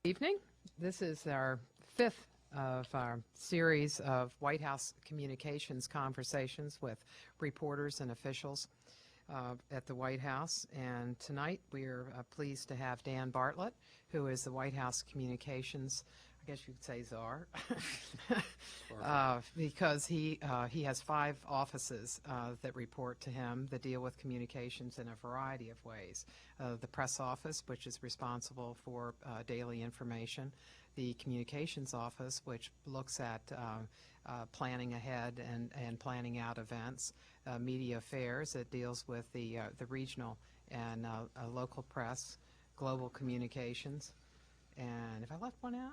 Evening. This is our fifth of our series of White House communications conversations with reporters and officials at the White House. And tonight we're pleased to have Dan Bartlett, who is the White House communications, I guess you could say czar, because he has 5 offices that report to him that deal with communications in a variety of ways. The press office, which is responsible for daily information, the communications office, which looks at planning ahead and planning out events, media affairs, that deals with the regional and local press, global communications, and if I left one out?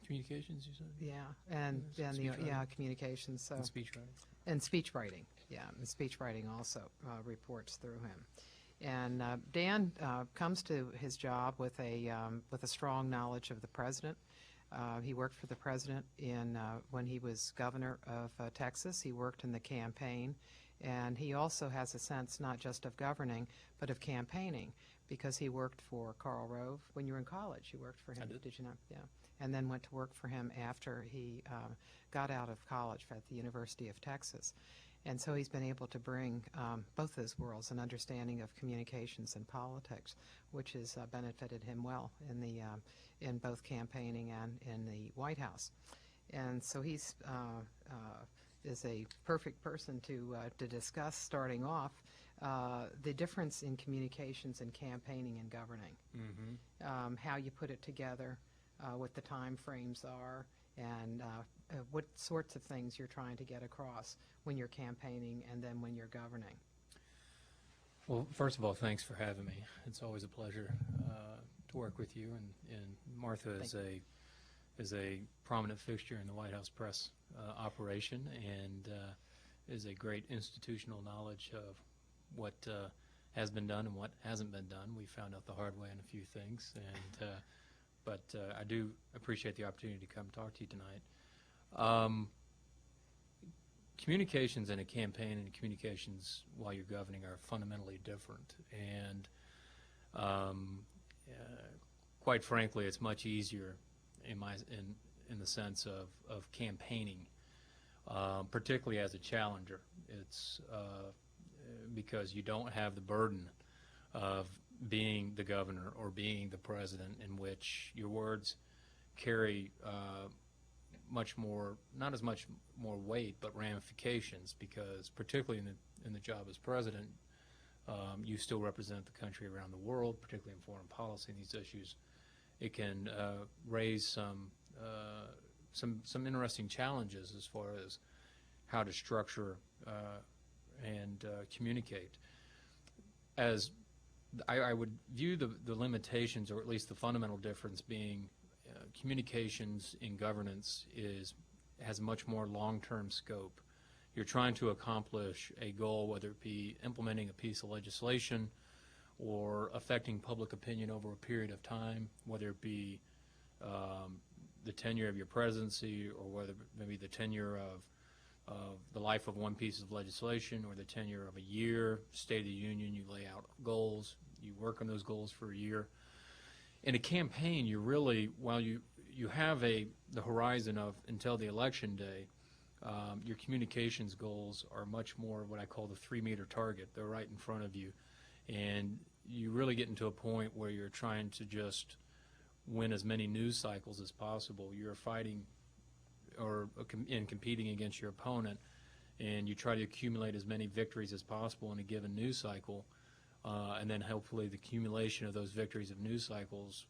Communications, you said? Yeah, and then communications. So and speech writing. And speech writing, yeah, and speech writing also reports through him. And Dan comes to his job with a strong knowledge of the president. He worked for the president when he was governor of Texas. He worked in the campaign, and he also has a sense not just of governing, but of campaigning, because he worked for Karl Rove when you were in college. You worked for him, did you not? Yeah. And then went to work for him after he got out of college at the University of Texas. And so he's been able to bring both those worlds, an understanding of communications and politics, which has benefited him well in both campaigning and in the White House. And so he's is a perfect person to discuss, starting off, the difference in communications and campaigning and governing, how you put it together, what the time frames are, and what sorts of things you're trying to get across when you're campaigning and then when you're governing. Well, first of all, thanks for having me. It's always a pleasure to work with you, and Martha is a prominent fixture in the White House press operation, and is a great institutional knowledge of what has been done and what hasn't been done. We found out the hard way on a few things, and but I do appreciate the opportunity to come talk to you tonight. Communications in a campaign and communications while you're governing are fundamentally different, and quite frankly, it's much easier in the sense of campaigning, particularly as a challenger. It's because you don't have the burden of being the governor or being the president, in which your words carry much more, not as much more weight, but ramifications, because particularly in the job as president, you still represent the country around the world, particularly in foreign policy and these issues. It can raise some interesting challenges as far as how to structure and communicate. As I would view the limitations, or at least the fundamental difference, being communications in governance has much more long-term scope. You're trying to accomplish a goal, whether it be implementing a piece of legislation or affecting public opinion over a period of time, whether it be the tenure of your presidency, or whether maybe the tenure of the life of one piece of legislation, or the tenure of a year. State of the Union, you lay out goals, you work on those goals for a year. In a campaign, you really, while you have the horizon of until the election day, your communications goals are much more what I call the 3-meter target. They're right in front of you, and you really get into a point where you're trying to just win as many news cycles as possible. You're fighting and competing against your opponent, and you try to accumulate as many victories as possible in a given news cycle, and then hopefully the accumulation of those victories of news cycles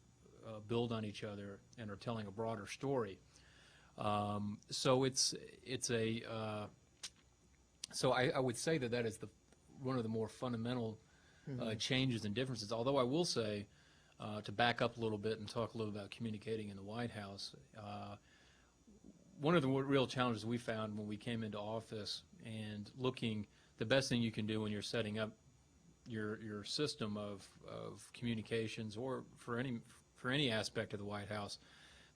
build on each other and are telling a broader story. So I would say that is one of the more fundamental changes and differences. Although I will say, to back up a little bit and talk a little about communicating in the White House, one of the real challenges we found when we came into office, and the best thing you can do when you're setting up your system of communications, or for any aspect of the White House,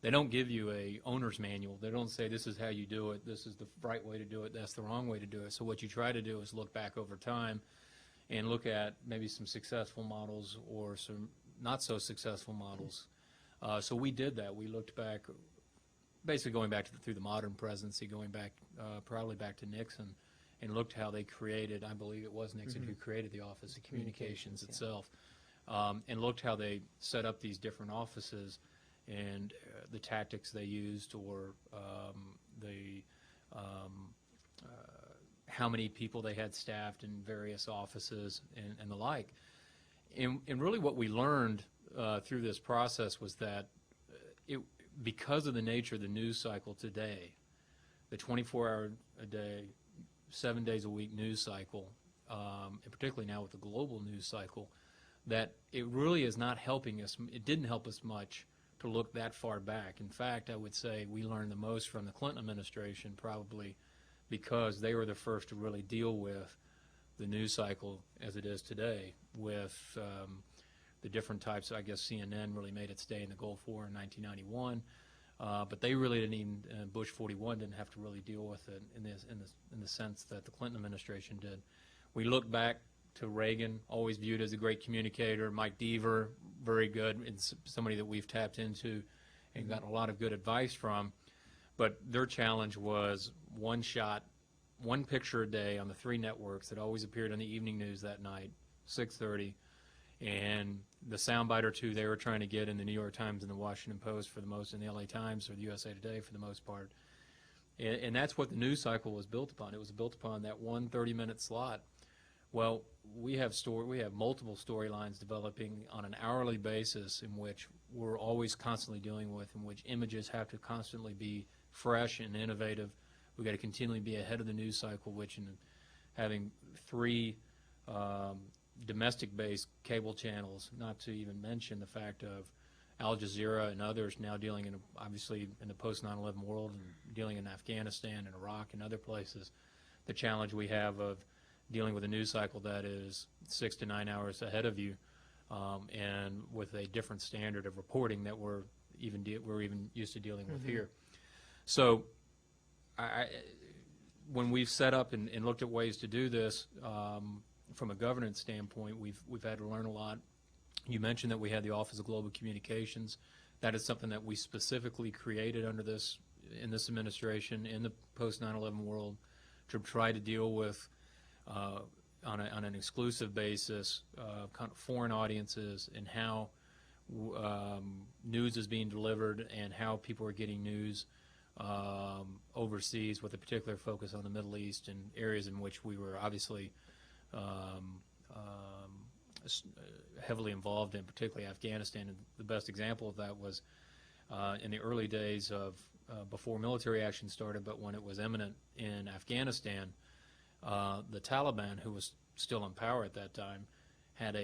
they don't give you a owner's manual. They don't say this is how you do it, this is the right way to do it, that's the wrong way to do it. So what you try to do is look back over time and look at maybe some successful models or some not so successful models So we did that. We looked back, basically going back through the modern presidency, going back probably back to Nixon, and looked how they created, I believe it was Nixon who created the Office of Communications itself, and looked how they set up these different offices and the tactics they used, or how many people they had staffed in various offices and the like. And really what we learned through this process was that because of the nature of the news cycle today, the 24-hour-a-day, 7 days a week news cycle, and particularly now with the global news cycle, that it really is not helping us. It didn't help us much to look that far back. In fact, I would say we learned the most from the Clinton administration, probably because they were the first to really deal with the news cycle as it is today, with the different types. I guess CNN really made its day in the Gulf War in 1991, but they really didn't even, Bush 41 didn't have to really deal with it in the sense that the Clinton administration did. We look back to Reagan, always viewed as a great communicator. Mike Deaver, very good, and somebody that we've tapped into and gotten a lot of good advice from. But their challenge was one shot, one picture a day on the 3 networks that always appeared on the evening news that night, 6:30, and the soundbite or two they were trying to get in the New York Times and the Washington Post for the most, and the LA Times or the USA Today for the most part. And that's what the news cycle was built upon. It was built upon that one 30-minute slot. Well, we have multiple storylines developing on an hourly basis in which we're always constantly dealing with, in which images have to constantly be fresh and innovative. We've got to continually be ahead of the news cycle, which in having 3 domestic-based cable channels, not to even mention the fact of Al Jazeera and others now dealing obviously in the post-9/11 world and dealing in Afghanistan and Iraq and other places. The challenge we have of dealing with a news cycle that is 6 to 9 hours ahead of you, and with a different standard of reporting that we're even used to dealing with here. So when we've set up and looked at ways to do this, from a governance standpoint, we've had to learn a lot. You mentioned that we had the Office of Global Communications. That is something that we specifically created in this administration, in the post-9/11 world, to try to deal with on an exclusive basis kind of foreign audiences and how news is being delivered and how people are getting news overseas, with a particular focus on the Middle East and areas in which we were obviously heavily involved in, particularly Afghanistan. And the best example of that was in the early days of before military action started, but when it was imminent in Afghanistan, the Taliban, who was still in power at that time, had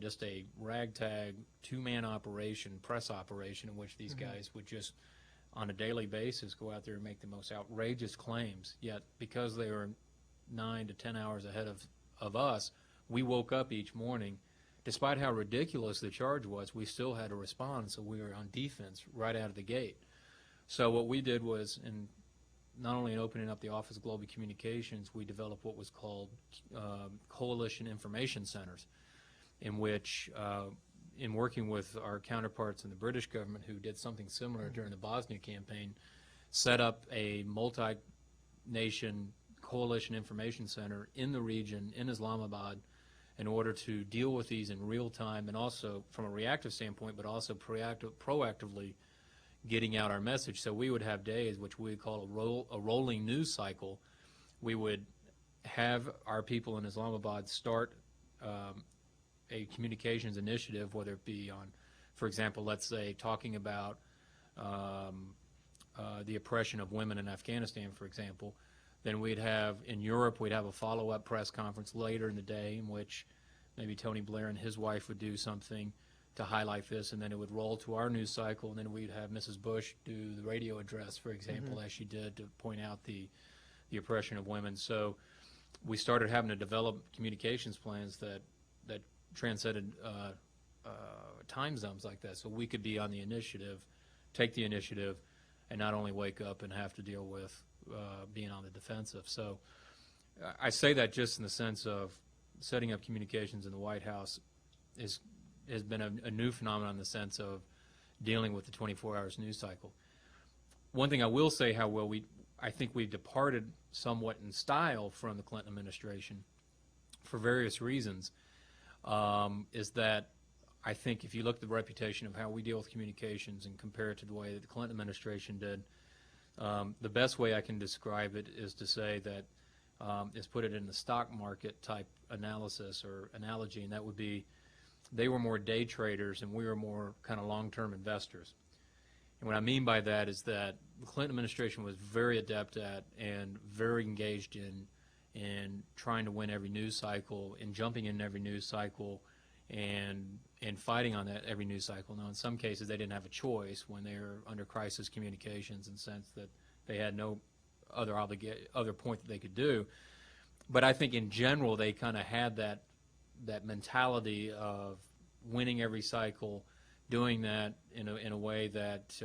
just a ragtag 2-man operation, press operation, in which these guys would just on a daily basis go out there and make the most outrageous claims. Yet because they were 9 to 10 hours ahead of us, we woke up each morning, despite how ridiculous the charge was, we still had to respond, so we were on defense right out of the gate. So what we did was, not only in opening up the Office of Global Communications, we developed what was called coalition information centers, in which, in working with our counterparts in the British government who did something similar during the Bosnia campaign, set up a multi-nation coalition information center in the region, in Islamabad, in order to deal with these in real time, and also from a reactive standpoint, but also proactively getting out our message. So we would have days which we would call a rolling news cycle. We would have our people in Islamabad start a communications initiative, whether it be on, for example, let's say talking about the oppression of women in Afghanistan, for example. Then we'd have, in Europe, we'd have a follow-up press conference later in the day in which maybe Tony Blair and his wife would do something to highlight this, and then it would roll to our news cycle, and then we'd have Mrs. Bush do the radio address, for example, as she did, to point out the oppression of women. So we started having to develop communications plans that transcended time zones like that, so we could be on the initiative, take the initiative, and not only wake up and have to deal with being on the defensive. So I say that just in the sense of setting up communications in the White House is has been a new phenomenon in the sense of dealing with the 24 hours news cycle. One thing I will say, I think we've departed somewhat in style from the Clinton administration for various reasons, is that I think if you look at the reputation of how we deal with communications and compare it to the way that the Clinton administration did, the best way I can describe it is to say that is put it in the stock market type analysis or analogy, and that would be they were more day traders and we were more kind of long-term investors. And what I mean by that is that the Clinton administration was very adept at and very engaged in trying to win every news cycle and jumping in every news cycle and fighting on that every news cycle. Now, in some cases, they didn't have a choice when they were under crisis communications in the sense that they had no other point that they could do. But I think in general, they kind of had that mentality of winning every cycle, doing that in a way that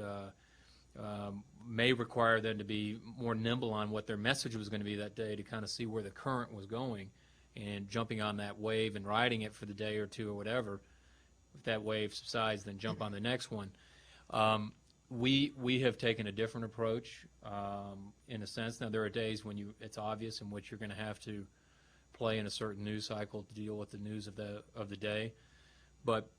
may require them to be more nimble on what their message was going to be that day to kind of see where the current was going and jumping on that wave and riding it for the day or two or whatever. If that wave subsides, then jump on the next one. We have taken a different approach in a sense. Now, there are days when it's obvious in which you're going to have to play in a certain news cycle to deal with the news of the day. But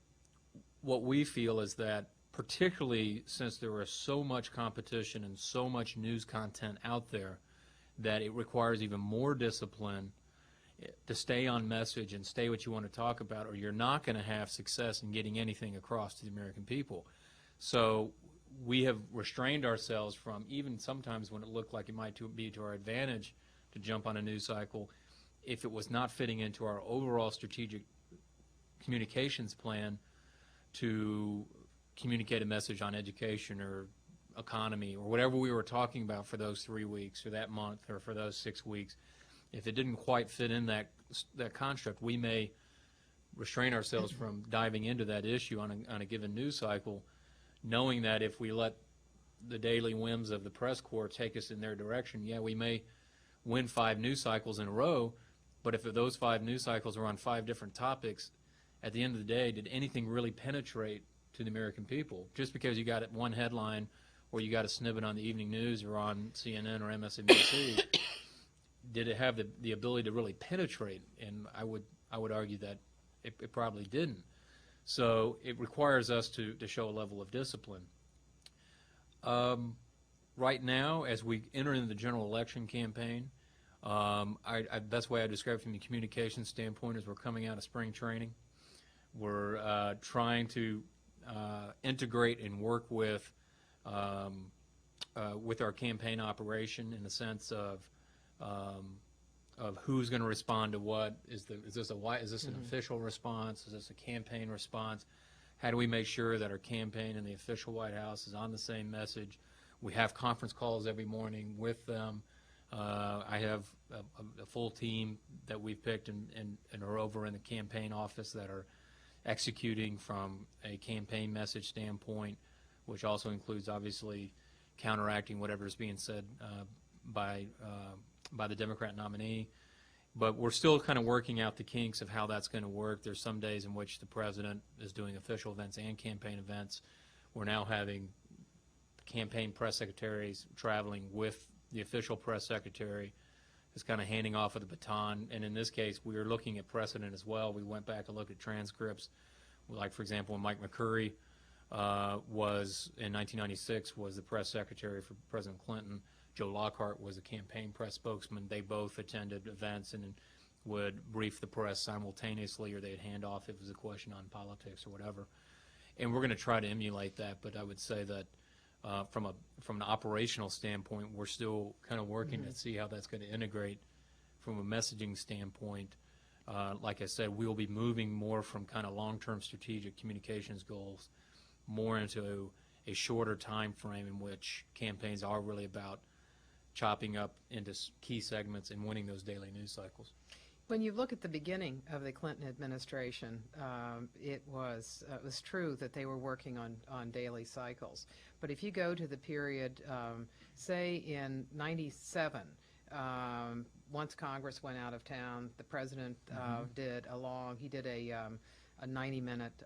what we feel is that particularly since there is so much competition and so much news content out there, that it requires even more discipline to stay on message and stay what you want to talk about, or you're not going to have success in getting anything across to the American people. So we have restrained ourselves from, even sometimes when it looked like it might be to our advantage to jump on a news cycle, if it was not fitting into our overall strategic communications plan to communicate a message on education or economy or whatever we were talking about for those 3 weeks or that month or for those 6 weeks. If it didn't quite fit in that construct, we may restrain ourselves from diving into that issue on a given news cycle, knowing that if we let the daily whims of the press corps take us in their direction, yeah, we may win 5 news cycles in a row, but if those 5 news cycles are on 5 different topics, at the end of the day, did anything really penetrate to the American people? Just because you got one headline or you got a snippet on the evening news or on CNN or MSNBC, did it have the ability to really penetrate? And I would argue that it probably didn't. So it requires us to show a level of discipline. Right now, as we enter into the general election campaign, the best way I describe it from the communication standpoint is we're coming out of spring training. We're trying to integrate and work with our campaign operation in the sense of who's going to respond to what. Is this an official response? Is this a campaign response? How do we make sure that our campaign and the official White House is on the same message? We have conference calls every morning with them. I have a full team that we've picked and are over in the campaign office that are executing from a campaign message standpoint, which also includes obviously counteracting whatever is being said by the Democrat nominee. But we're still kind of working out the kinks of how that's going to work. There's some days in which the president is doing official events and campaign events. We're now having campaign press secretaries traveling with the official press secretary, is kind of handing off of the baton. And in this case, we are looking at precedent as well. We went back and looked at transcripts. Like, for example, when Mike McCurry was, in 1996, was the press secretary for President Clinton. Joe Lockhart was a campaign press spokesman. They both attended events and would brief the press simultaneously, or they'd hand off if it was a question on politics or whatever. And we're going to try to emulate that, but I would say that from an operational standpoint, we're still kind of working to see how that's going to integrate from a messaging standpoint. Like I said, we'll be moving more from kind of long-term strategic communications goals more into a shorter time frame in which campaigns are really about chopping up into key segments and winning those daily news cycles. When you look at the beginning of the Clinton administration, it was true that they were working on daily cycles. But if you go to the period, say in '97, once Congress went out of town, the president did a a 90-minute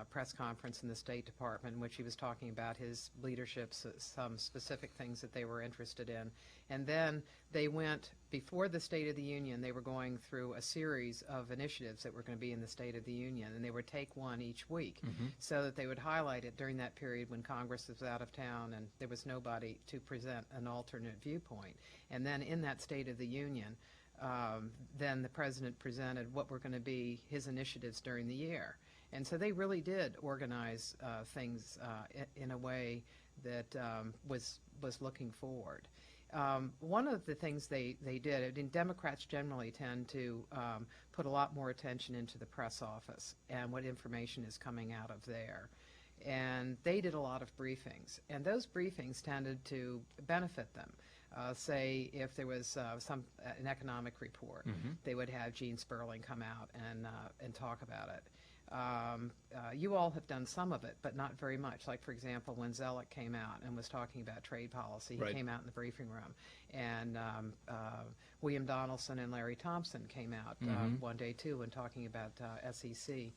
press conference in the State Department in which he was talking about his leadership, some specific things that they were interested in. And then they went, before the State of the Union, they were going through a series of initiatives that were going to be in the State of the Union, and they would take one each week so that they would highlight it during that period when Congress was out of town and there was nobody to present an alternate viewpoint. And then in that State of the Union, then the President presented what were going to be his initiatives during the year. And so they really did organize things in a way that was looking forward. One of the things they did, and Democrats generally tend to put a lot more attention into the press office and what information is coming out of there. And they did a lot of briefings, and those briefings tended to benefit them. Say if there was an economic report, they would have Gene Sperling come out and talk about it. You all have done some of it, but not very much. Like, for example, when Zellick came out and was talking about trade policy, he came out in the briefing room. And William Donaldson and Larry Thompson came out one day, too, and talking about SEC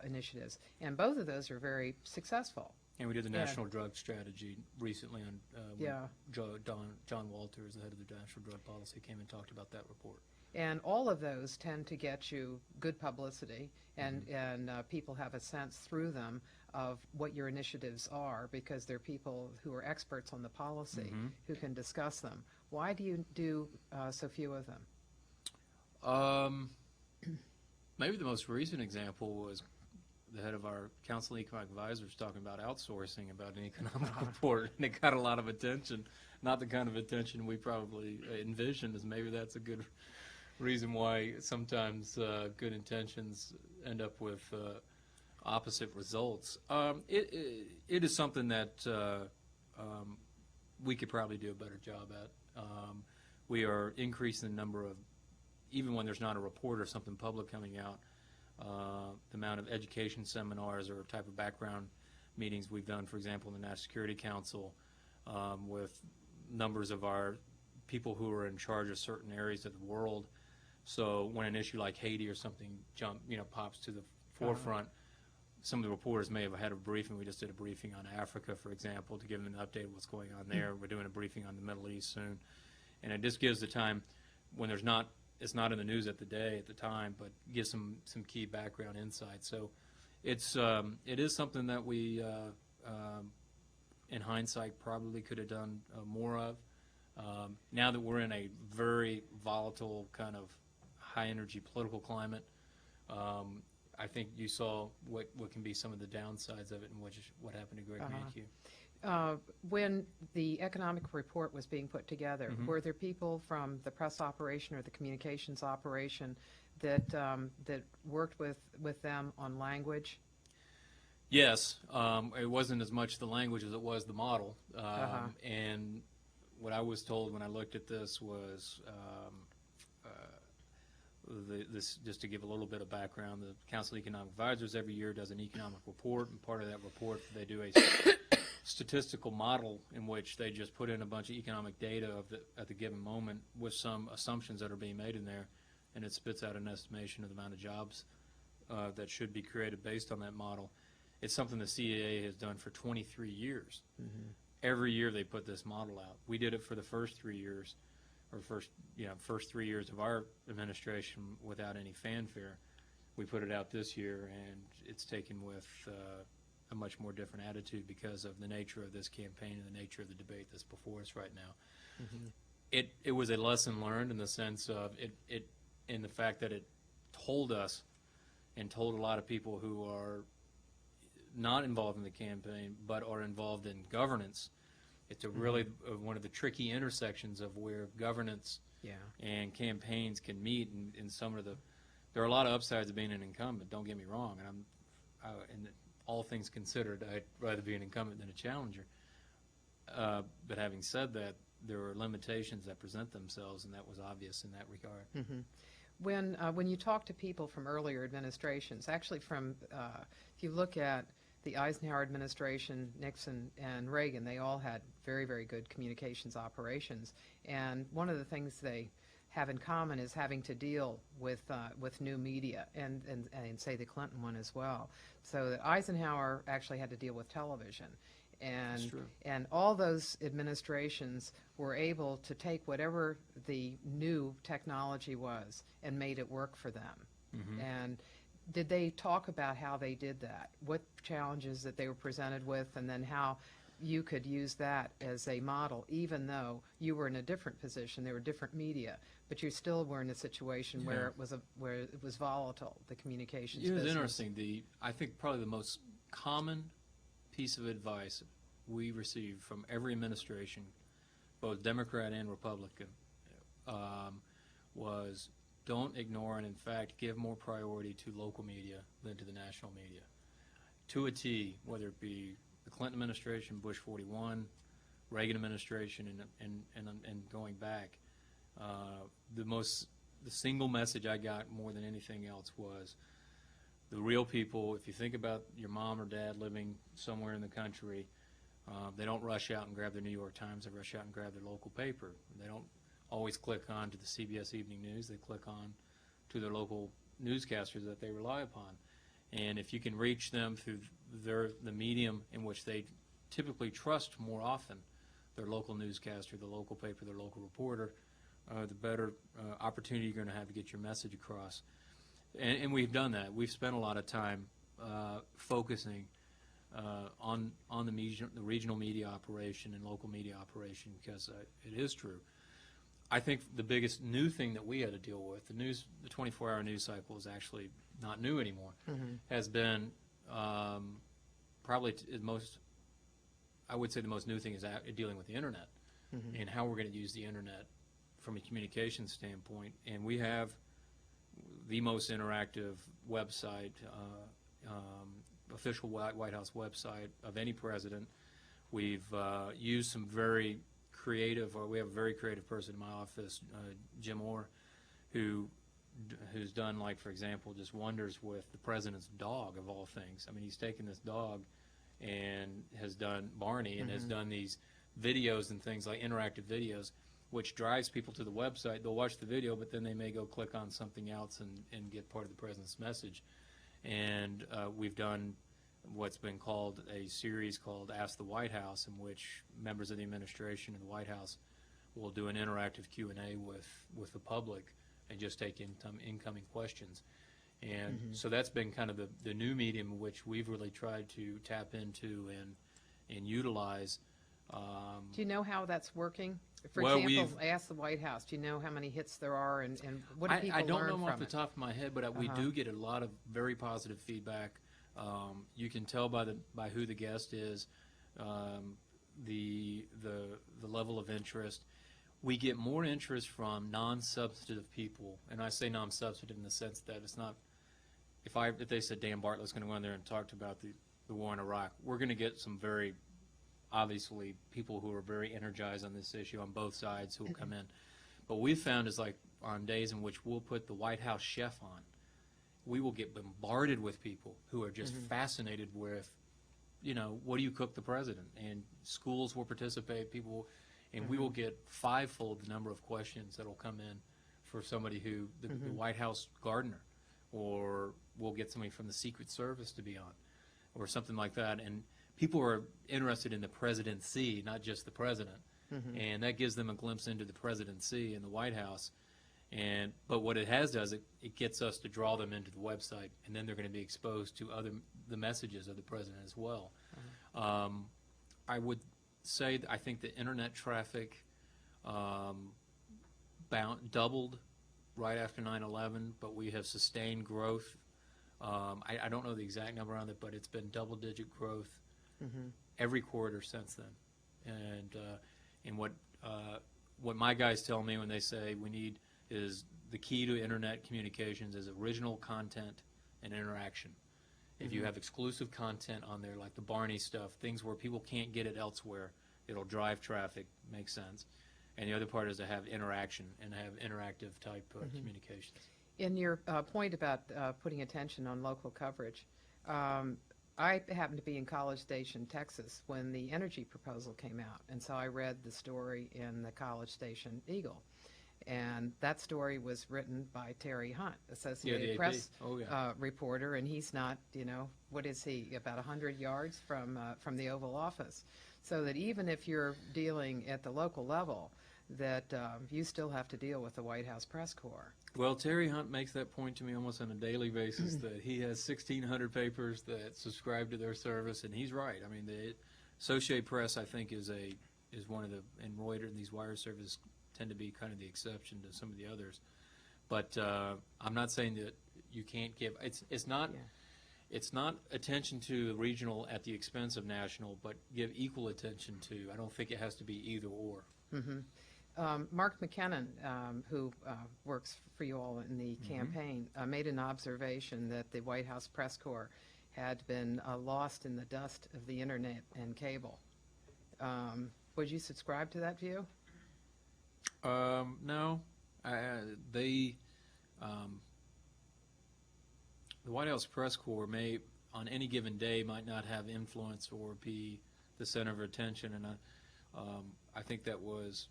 initiatives. And both of those are very successful. And we did the National Drug Strategy recently on John Walters, the head of the National Drug Policy, came and talked about that report. And all of those tend to get you good publicity, and people have a sense through them of what your initiatives are, because they're people who are experts on the policy who can discuss them. Why do you do so few of them? Maybe the most recent example was the head of our Council of Economic Advisors talking about outsourcing, about an economic report, and it got a lot of attention. Not the kind of attention we probably envisioned, as maybe that's a good reason why sometimes good intentions end up with opposite results. It is something that we could probably do a better job at. We are increasing the number of, even when there's not a report or something public coming out, the amount of education seminars or type of background meetings we've done, for example, in the National Security Council, with numbers of our people who are in charge of certain areas of the world. So when an issue like Haiti or something pops to the forefront, some of the reporters may have had a briefing. We just did a briefing on Africa, for example, to give them an update of what's going on there. We're doing a briefing on the Middle East soon. And it just gives the time when it's not in the news at the time, but gives some key background insight. So it is something that we, in hindsight, probably could have done more of. Now that we're in a very volatile kind of high-energy political climate, I think you saw what can be some of the downsides of it, and what happened to Greg Mankiw. When the economic report was being put together, were there people from the press operation or the communications operation that worked with them on language? Yes. It wasn't as much the language as it was the model. And what I was told when I looked at this was, just to give a little bit of background, the Council of Economic Advisors every year does an economic report, and part of that report they do a statistical model in which they just put in a bunch of economic data at the given moment with some assumptions that are being made in there, and it spits out an estimation of the amount of jobs that should be created based on that model. It's something the CAA has done for 23 years. Every year they put this model out. We did it for the first 3 years, or first 3 years of our administration without any fanfare. We put it out this year, and it's taken with a much more different attitude because of the nature of this campaign and the nature of the debate that's before us right now. It was a lesson learned in the sense of in the fact that it told us and told a lot of people who are not involved in the campaign but are involved in governance. It's a really one of the tricky intersections of where governance and campaigns can meet, and some of there are a lot of upsides of being an incumbent. Don't get me wrong, and all things considered, I'd rather be an incumbent than a challenger. But having said that, there are limitations that present themselves, and that was obvious in that regard. When you talk to people from earlier administrations, actually if you look at the Eisenhower administration, Nixon, and Reagan, they all had very, very good communications operations. And one of the things they have in common is having to deal with new media, and say the Clinton one as well. So that Eisenhower actually had to deal with television. That's true. And all those administrations were able to take whatever the new technology was and made it work for them. Mm-hmm. And did they talk about how they did that? What challenges that they were presented with, and then how you could use that as a model, even though you were in a different position, there were different media, but you still were in a situation where it was volatile, the communications It was business. interesting. I think probably the most common piece of advice we received from every administration, both Democrat and Republican, was don't ignore and, in fact, give more priority to local media than to the national media. To a T, whether it be the Clinton administration, Bush 41, Reagan administration, and going back, the single message I got more than anything else was the real people. If you think about your mom or dad living somewhere in the country, they don't rush out and grab their New York Times. They rush out and grab their local paper. They don't always click on to the CBS Evening News. They click on to their local newscasters that they rely upon. And if you can reach them through the medium in which they typically trust more often, their local newscaster, the local paper, their local reporter, the better opportunity you're going to have to get your message across. And we've done that. We've spent a lot of time focusing on the regional media operation and local media operation, because it is true. I think the biggest new thing that we had to deal with, the 24-hour news cycle is actually not new anymore, has been probably the most, I would say the most new thing is dealing with the internet and how we're going to use the internet from a communication standpoint. And we have the most interactive website, official White House website of any president. We've used some very creative, or we have a very creative person in my office, Jim Orr, who's done, like, for example, just wonders with the president's dog, of all things. I mean, he's taken this dog and has done Barney and has done these videos and things like interactive videos, which drives people to the website. They'll watch the video, but then they may go click on something else and get part of the president's message. And we've done what's been called a series called Ask the White House, in which members of the administration and the White House will do an interactive Q&A with the public and just take incoming questions. And so that's been kind of the new medium in which we've really tried to tap into and utilize. Do you know how that's working? For Well, example, Ask the White House. Do you know how many hits there are, and what do people I don't learn know from off the it? top of my head, but we do get a lot of very positive feedback. You can tell by who the guest is, the level of interest. We get more interest from non-substantive people, and I say non-substantive in the sense that it's not. If they said Dan Bartlett's going to go in there and talk about the war in Iraq, we're going to get some very obviously people who are very energized on this issue on both sides who will come in. But we've found is, like, on days in which we'll put the White House chef on, we will get bombarded with people who are just fascinated with, what do you cook the president? And schools will participate, and we will get fivefold the number of questions that will come in for somebody who, the White House gardener, or we'll get somebody from the Secret Service to be on, or something like that. And people are interested in the presidency, not just the president. And that gives them a glimpse into the presidency and the White House. But what it does, it gets us to draw them into the website, and then they're going to be exposed to the messages of the president as well. I would say I think the internet traffic doubled right after 9/11, but we have sustained growth. I don't know the exact number on it, but it's been double-digit growth every quarter since then. And what my guys tell me when they say we need is the key to internet communications is original content and interaction. If you have exclusive content on there, like the Barney stuff, things where people can't get it elsewhere, it'll drive traffic, makes sense. And the other part is to have interaction and have interactive type communications. In your point about putting attention on local coverage, I happened to be in College Station, Texas, when the energy proposal came out, and so I read the story in the College Station Eagle. And that story was written by Terry Hunt, Yeah, the Associated AP. Press Oh, yeah. reporter, and he's not, what is he, about 100 yards from the Oval Office. So that even if you're dealing at the local level, that you still have to deal with the White House press corps. Well, Terry Hunt makes that point to me almost on a daily basis that he has 1,600 papers that subscribe to their service, and he's right. I mean, the Associated Press, I think, is one of the, and Reuters and these wire services tend to be kind of the exception to some of the others. But I'm not saying that you can't give. It's not. Yeah. It's not attention to regional at the expense of national, but give equal attention to. I don't think it has to be either or. Mm-hmm. Mark McKinnon, who works for you all in the campaign, made an observation that the White House press corps had been lost in the dust of the internet and cable. Would you subscribe to that view? No. The White House press corps may, on any given day, might not have influence or be the center of attention, and I think that was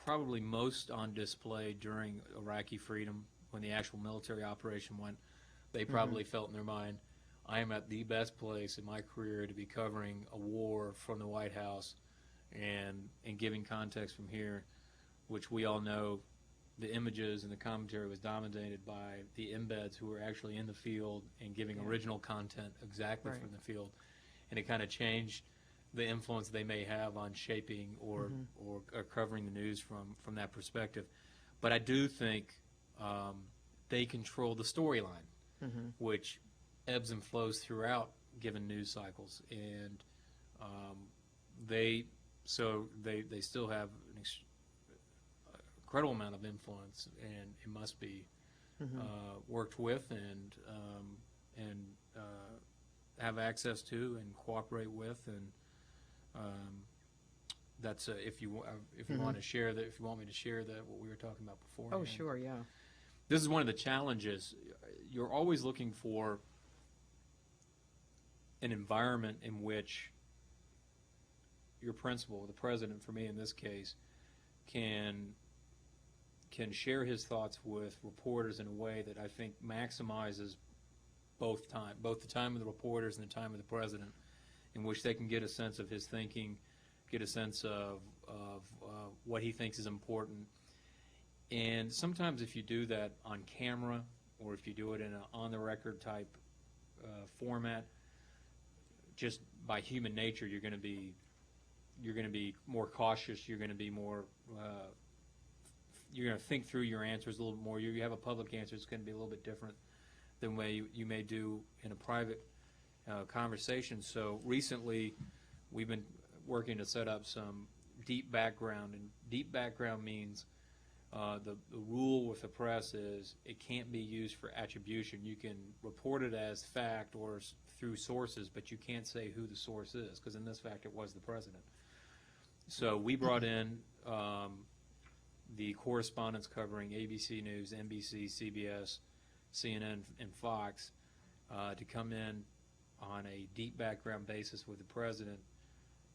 probably most on display during Iraqi freedom when the actual military operation went. They probably felt in their mind, I am at the best place in my career to be covering a war from the White House and giving context from here, which we all know the images and the commentary was dominated by the embeds who were actually in the field and giving original content exactly from the field. And it kind of changed the influence they may have on shaping or covering the news from that perspective. But I do think they control the storyline, which ebbs and flows throughout given news cycles. And they still have an incredible amount of influence, and it must be worked with and have access to and cooperate with, and that's if you want to share that, if you want me to share that what we were talking about before. Oh, sure, yeah. This is one of the challenges. You're always looking for an environment in which your principal, the president for me in this case, can share his thoughts with reporters in a way that I think maximizes both the time of the reporters and the time of the president, in which they can get a sense of his thinking, get a sense of what he thinks is important. And sometimes if you do that on camera, or if you do it in an on-the-record type format, just by human nature, you're going to be more cautious. You're going to be more. You're going to think through your answers a little more. You have a public answer; it's going to be a little bit different than the way you may do in a private conversation. So recently, we've been working to set up some deep background, and deep background means the rule with the press is it can't be used for attribution. You can report it as fact or through sources, but you can't say who the source is, because in this fact it was the president. So we brought in the correspondents covering ABC News, NBC, CBS, CNN, and Fox to come in on a deep background basis with the president,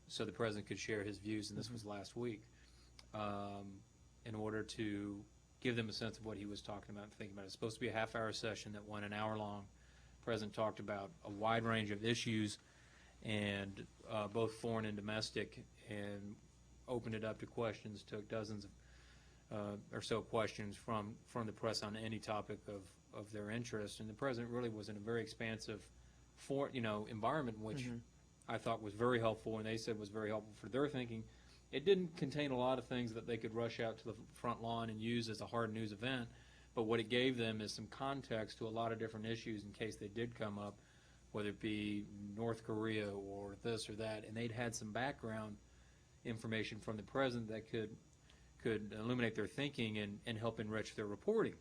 so the president could share his views, and this was last week, in order to give them a sense of what he was talking about and thinking about. It's supposed to be a half-hour session that went an hour long. The president talked about a wide range of issues, and both foreign and domestic, and opened it up to questions, took dozens or so questions from the press on any topic of their interest. And the president really was in a very expansive environment, which I thought was very helpful, and they said was very helpful for their thinking. It didn't contain a lot of things that they could rush out to the front lawn and use as a hard news event, but what it gave them is some context to a lot of different issues in case they did come up, whether it be North Korea or this or that, and they'd had some background information from the president that could illuminate their thinking and help enrich their reporting.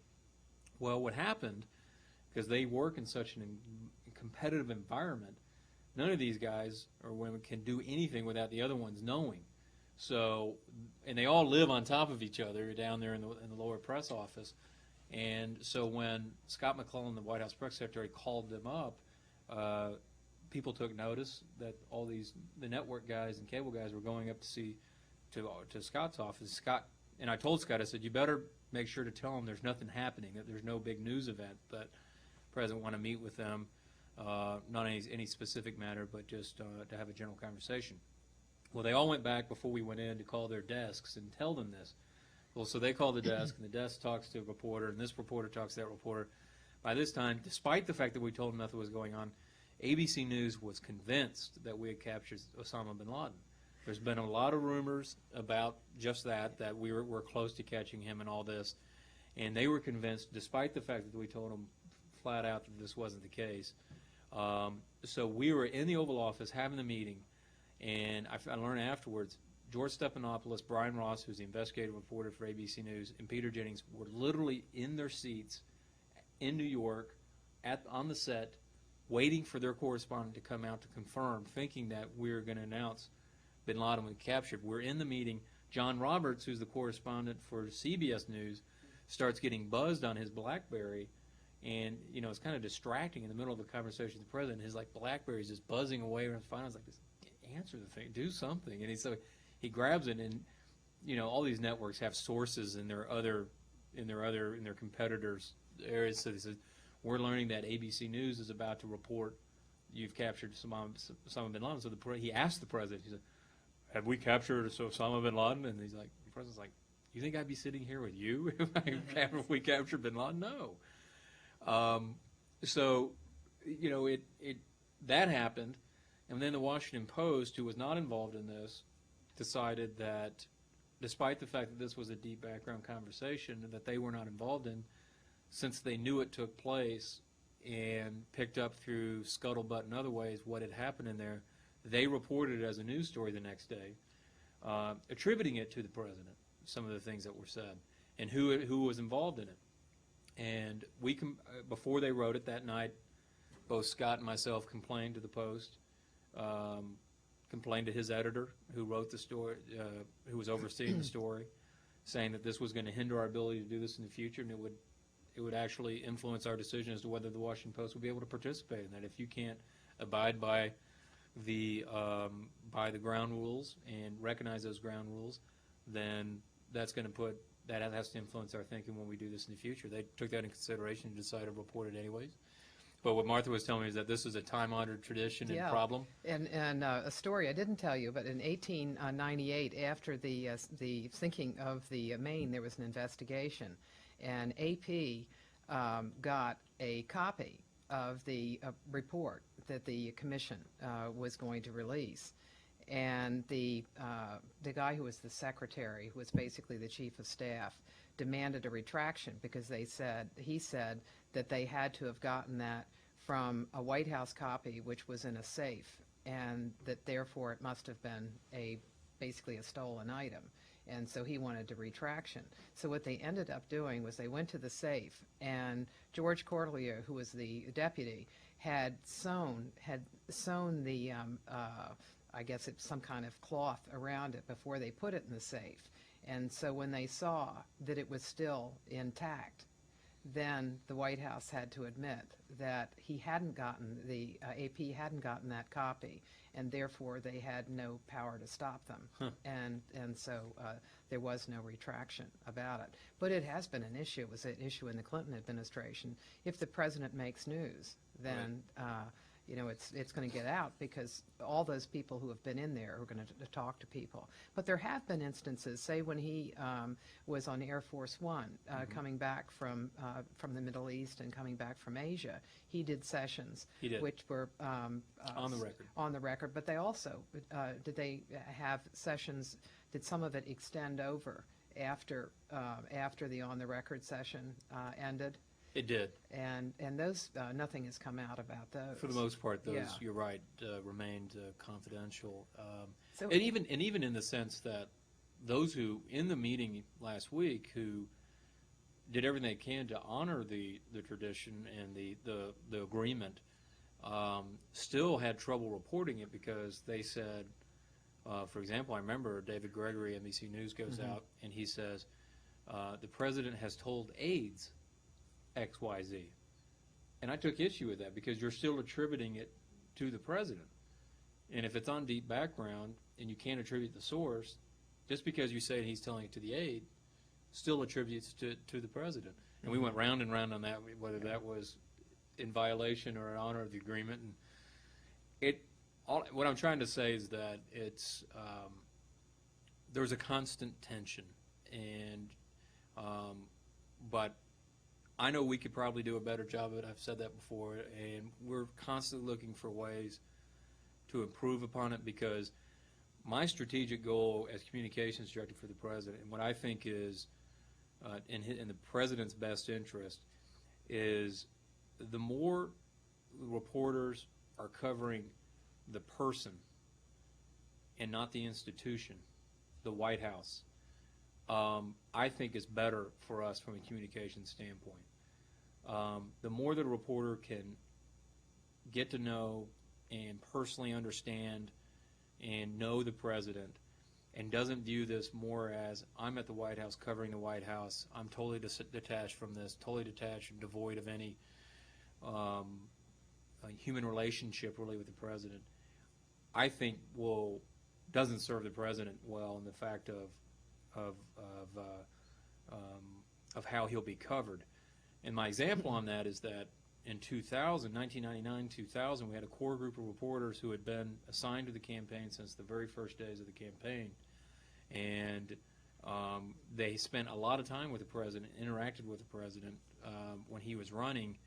Well, what happened, because they work in such a competitive environment, none of these guys or women can do anything without the other ones knowing. So, and they all live on top of each other down there in the lower press office. And so when Scott McClellan, the White House press secretary, called them up, people took notice that all the network guys and cable guys were going up to see to Scott's office. Scott and I told Scott, I said, you better make sure to tell them there's nothing happening, that there's no big news event, that the president want to meet with them, not any specific matter, but just to have a general conversation. Well, they all went back before we went in to call their desks and tell them this. Well, so they call the desk, and the desk talks to a reporter, and this reporter talks to that reporter. By this time, despite the fact that we told them nothing was going on, ABC News was convinced that we had captured Osama bin Laden. There's been a lot of rumors about just that we're close to catching him and all this, and they were convinced, despite the fact that we told them flat out that this wasn't the case. So we were in the Oval Office having the meeting, and I learned afterwards, George Stephanopoulos, Brian Ross, who's the investigative reporter for ABC News, and Peter Jennings were literally in their seats in New York on the set, waiting for their correspondent to come out to confirm, thinking that we were going to announce bin Laden was captured. We're in the meeting. John Roberts, who's the correspondent for CBS News, starts getting buzzed on his BlackBerry, and it's kind of distracting in the middle of a conversation with the president. His BlackBerry's just buzzing away, and finally I was like, answer the thing, do something. And he grabs it, and all these networks have sources in their competitors' areas. So he says, we're learning that ABC News is about to report you've captured Osama bin Laden. So he asked the president, he said, have we captured Osama bin Laden? And the president's like, you think I'd be sitting here with you if we captured bin Laden? No. So that happened, and then the Washington Post, who was not involved in this, decided that despite the fact that this was a deep background conversation that they were not involved in, since they knew it took place and picked up through scuttlebutt and other ways what had happened in there, they reported it as a news story the next day, attributing it to the president, some of the things that were said, and who was involved in it. And before they wrote it that night, both Scott and myself complained to the Post, complained to his editor who wrote the story, who was overseeing the story, saying that this was going to hinder our ability to do this in the future, and it would actually influence our decision as to whether the Washington Post would be able to participate in that. If you can't abide by the ground rules and recognize those ground rules, then that has to influence our thinking when we do this in the future. They took that into consideration and decided to report it anyways. But what Martha was telling me is that this is a time-honored tradition and problem. And a story I didn't tell you, but in 1898, after the sinking of the Maine, there was an investigation, and AP got a copy of the report that the commission was going to release. And the guy who was the secretary, who was basically the chief of staff, demanded a retraction because he said that they had to have gotten that from a White House copy which was in a safe, and that therefore it must have been basically a stolen item. And so he wanted a retraction. So what they ended up doing was they went to the safe, and George Cortelier, who was the deputy, had sewn the I guess it's some kind of cloth around it before they put it in the safe. And so when they saw that it was still intact, then the White House had to admit that he hadn't gotten AP hadn't gotten that copy, and therefore they had no power to stop them. And so there was no retraction about it. But it has been an issue. It was an issue in the Clinton administration. If the president makes news, then it's going to get out, because all those people who have been in there are going to talk to people. But there have been instances, say when he was on Air Force One, coming back from the Middle East and coming back from Asia, he did sessions which were on the record. On the record, but they also did they have sessions? Did some of it extend over after the on the record session ended? It did. And those, nothing has come out about those. For the most part, those, Yeah. You're right, remained confidential. So- and even in the sense that those who, in the meeting last week, who did everything they can to honor the tradition and the agreement, still had trouble reporting it, because they said, for example, I remember David Gregory, NBC News, goes out and he says, the president has told aides XYZ. And I took issue with that, because you're still attributing it to the president. And if it's on deep background and you can't attribute the source, just because you say he's telling it to the aide, still attributes to the president. And we went round and round on that, whether that was in violation or in honor of the agreement. And what I'm trying to say is that it's there's a constant tension, and but I know we could probably do a better job of it. I've said that before, and we're constantly looking for ways to improve upon it, because my strategic goal as communications director for the president, and what I think is in the president's best interest, is the more reporters are covering the person and not the institution, the White House, I think is better for us from a communication standpoint. The more that a reporter can get to know and personally understand and know the president, and doesn't view this more as, I'm at the White House covering the White House, I'm totally detached from this, totally detached and devoid of any human relationship really with the president, I think doesn't serve the president well in the fact of how he'll be covered. And my example on that is that in 1999-2000, we had a core group of reporters who had been assigned to the campaign since the very first days of the campaign. And they spent a lot of time with the president, interacted with the president when he was running.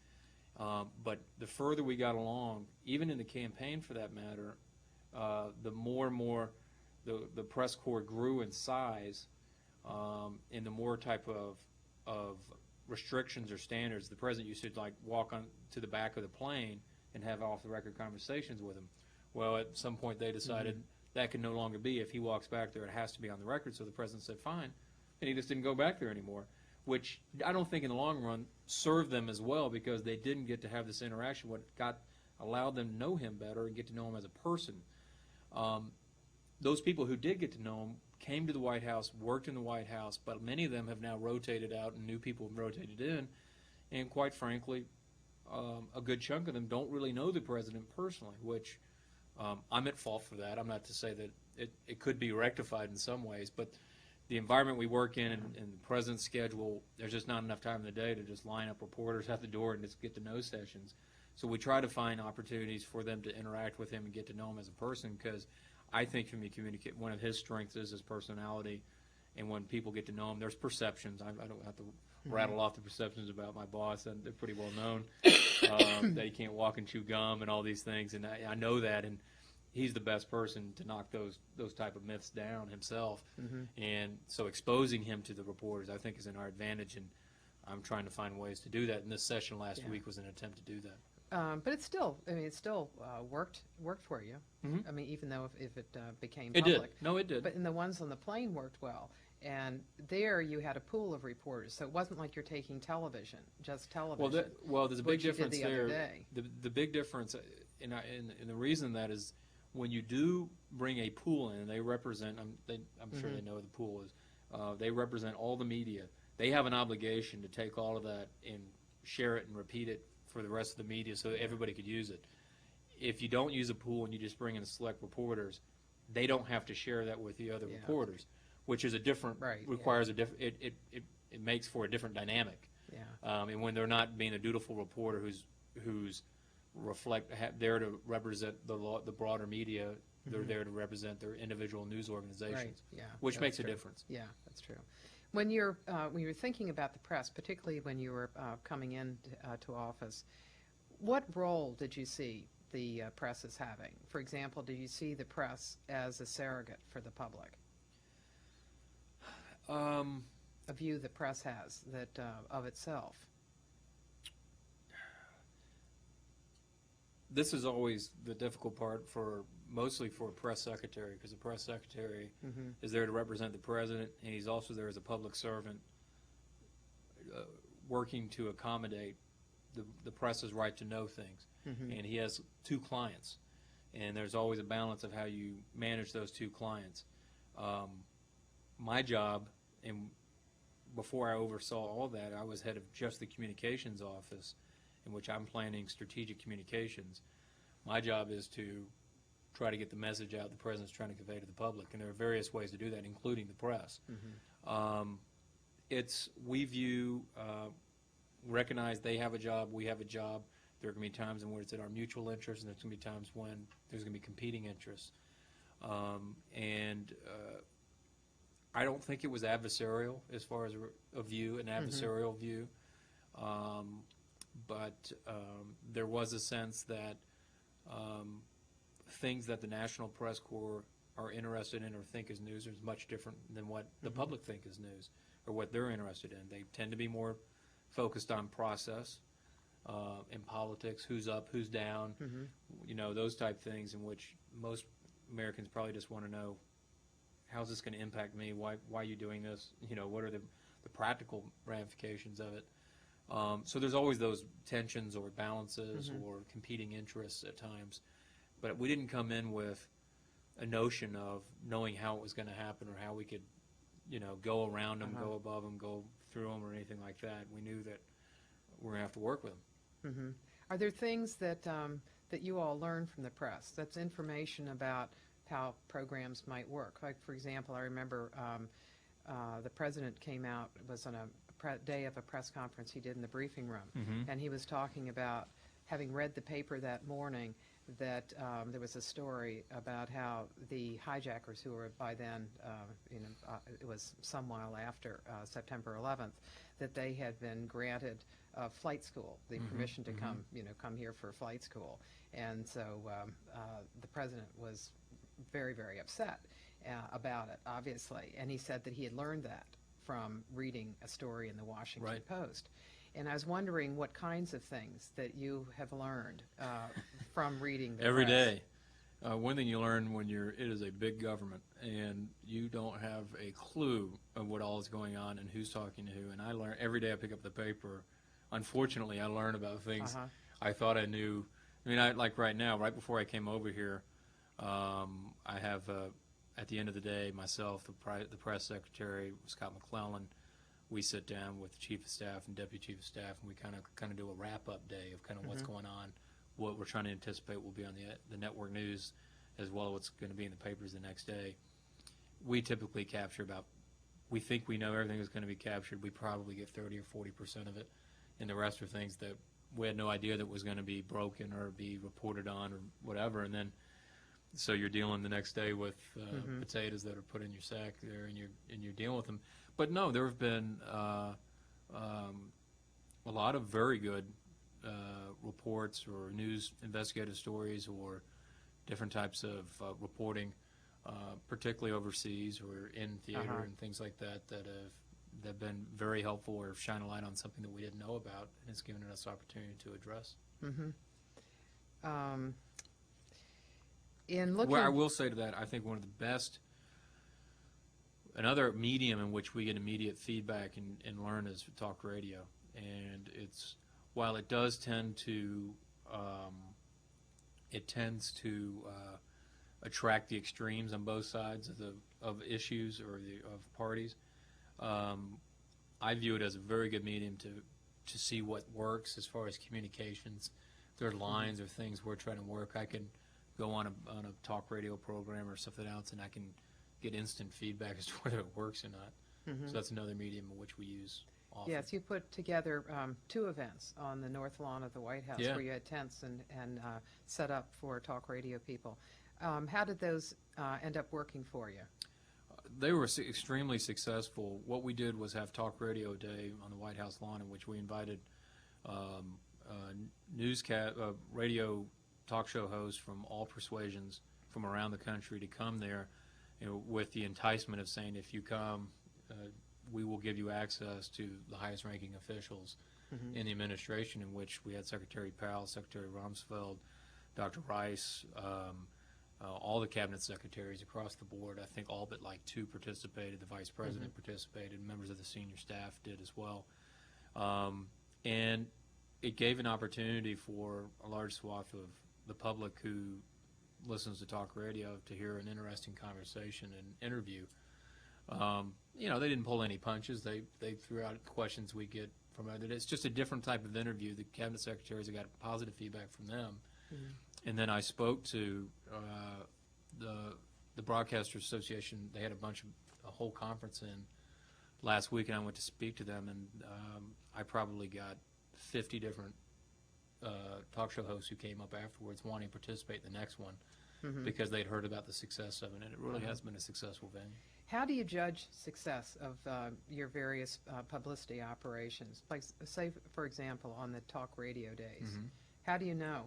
But the further we got along, even in the campaign for that matter, the more and more the press corps grew in size, and the more type of restrictions or standards. The president used to like walk on to the back of the plane and have off-the-record conversations with him. Well, at some point they decided that can no longer be. If he walks back there, it has to be on the record. So the president said, fine. And he just didn't go back there anymore, which I don't think in the long run served them as well, because they didn't get to have this interaction, what allowed them to know him better and get to know him as a person. Those people who did get to know him came to the White House, worked in the White House, but many of them have now rotated out and new people have rotated in. And quite frankly, a good chunk of them don't really know the president personally, which I'm at fault for that. I'm not to say that it could be rectified in some ways, but the environment we work in and the president's schedule, there's just not enough time in the day to just line up reporters at the door and just get to know sessions. So we try to find opportunities for them to interact with him and get to know him as a person, because I think from one of his strengths is his personality, and when people get to know him, there's perceptions. I don't have to rattle off the perceptions about my boss, and they're pretty well known, that he can't walk and chew gum and all these things, and I know that, and he's the best person to knock those type of myths down himself. And so exposing him to the reporters, I think, is in our advantage, and I'm trying to find ways to do that, and this session last week was an attempt to do that. But it still worked for you. I mean, even though if it became It public. did. No, it did. But in the ones on the plane worked well. And there you had a pool of reporters, so it wasn't like you're taking television, just television. Well, there's a big difference there. Day. The big difference, and the reason that is, when you do bring a pool in, and they represent, I'm sure they know what the pool is, they represent all the media. They have an obligation to take all of that and share it and repeat it for the rest of the media so that everybody could use it. If you don't use a pool and you just bring in select reporters, they don't have to share that with the other reporters, which is a different, requires a different, it makes for a different dynamic. And when they're not being a dutiful reporter who's there to represent the broader media, they're there to represent their individual news organizations, which makes a difference. Yeah, that's true. When you're thinking about the press, particularly when you were coming in to office, what role did you see the press as having? For example, did you see the press as a surrogate for the public? A view the press has that of itself. This is always the difficult part mostly for a press secretary, because the press secretary is there to represent the president, and he's also there as a public servant, working to accommodate the press's right to know things. And he has two clients, and there's always a balance of how you manage those two clients. My job, and before I oversaw all that, I was head of just the communications office, in which I'm planning strategic communications. My job is to try to get the message out the president's trying to convey to the public, and there are various ways to do that, including the press. We recognize they have a job, we have a job. There are going to be times in which it's in our mutual interest, and there's going to be times when there's going to be competing interests. I don't think it was adversarial as far as an adversarial view. But there was a sense that things that the National Press Corps are interested in or think is news is much different than what the public think is news or what they're interested in. They tend to be more focused on process in politics, who's up, who's down, those type things, in which most Americans probably just want to know, how's this going to impact me? Why are you doing this? What are the practical ramifications of it? So there's always those tensions or balances or competing interests at times. But we didn't come in with a notion of knowing how it was going to happen or how we could, go around them, go above them, go through them, or anything like that. We knew that we're going to have to work with them. Are there things that you all learn from the press? That's information about how programs might work. Like, for example, I remember the president came out, it was on a day of a press conference he did in the briefing room, and he was talking about having read the paper that morning that there was a story about how the hijackers, who were by then, it was some while after September 11th, that they had been granted flight school, the permission to come here for flight school. And so the president was very, very upset about it, obviously. And he said that he had learned that from reading a story in the Washington Post. And I was wondering what kinds of things that you have learned from reading the every press. day. One thing you learn when it is a big government and you don't have a clue of what all is going on and who's talking to who. And I learn every day I pick up the paper. Unfortunately, I learn about things I thought I knew. I mean, like right now, right before I came over here, I have, at the end of the day, myself, the press secretary, Scott McClellan, we sit down with the chief of staff and deputy chief of staff, and we kind of do a wrap-up day of kind of what's going on, what we're trying to anticipate will be on the network news, as well as what's going to be in the papers the next day. We typically capture we think we know everything that's going to be captured. We probably get 30 or 40% of it, and the rest are things that we had no idea that was going to be broken or be reported on or whatever. And then, so you're dealing the next day with potatoes that are put in your sack there, and you're dealing with them. But no, there have been a lot of very good reports or news investigative stories or different types of reporting, particularly overseas or in theater and things like that, that have been very helpful or shine a light on something that we didn't know about, and it's given us opportunity to address. In looking, well, I will say to that, I think one of the best, another medium in which we get immediate feedback and learn is talk radio. And while it does tend to, attract the extremes on both sides of issues or of parties, I view it as a very good medium to see what works as far as communications. If there are lines or things we're trying to work, I can go on a talk radio program or something else, and I can get instant feedback as to whether it works or not. So that's another medium in which we use often. Yes, you put together 2 events on the north lawn of the White House where you had tents and set up for talk radio people. How did those end up working for you? They were extremely successful. What we did was have Talk Radio Day on the White House lawn, in which we invited radio talk show hosts from all persuasions from around the country to come there, with the enticement of saying, if you come, we will give you access to the highest ranking officials in the administration, in which we had Secretary Powell, Secretary Rumsfeld, Dr. Rice, all the cabinet secretaries across the board. I think all but like 2 participated. The vice president participated. Members of the senior staff did as well. And it gave an opportunity for a large swath of the public who listens to talk radio to hear an interesting conversation and interview. They didn't pull any punches. They threw out questions we get from it. It's just a different type of interview. The cabinet secretaries have got positive feedback from them. And then I spoke to the Broadcasters Association. They had a whole conference in last week, and I went to speak to them, and I probably got 50 different talk show hosts who came up afterwards wanting to participate in the next one because they'd heard about the success of it, and it really has been a successful venue. How do you judge success of your various publicity operations? Like, say, for example, on the talk radio days, how do you know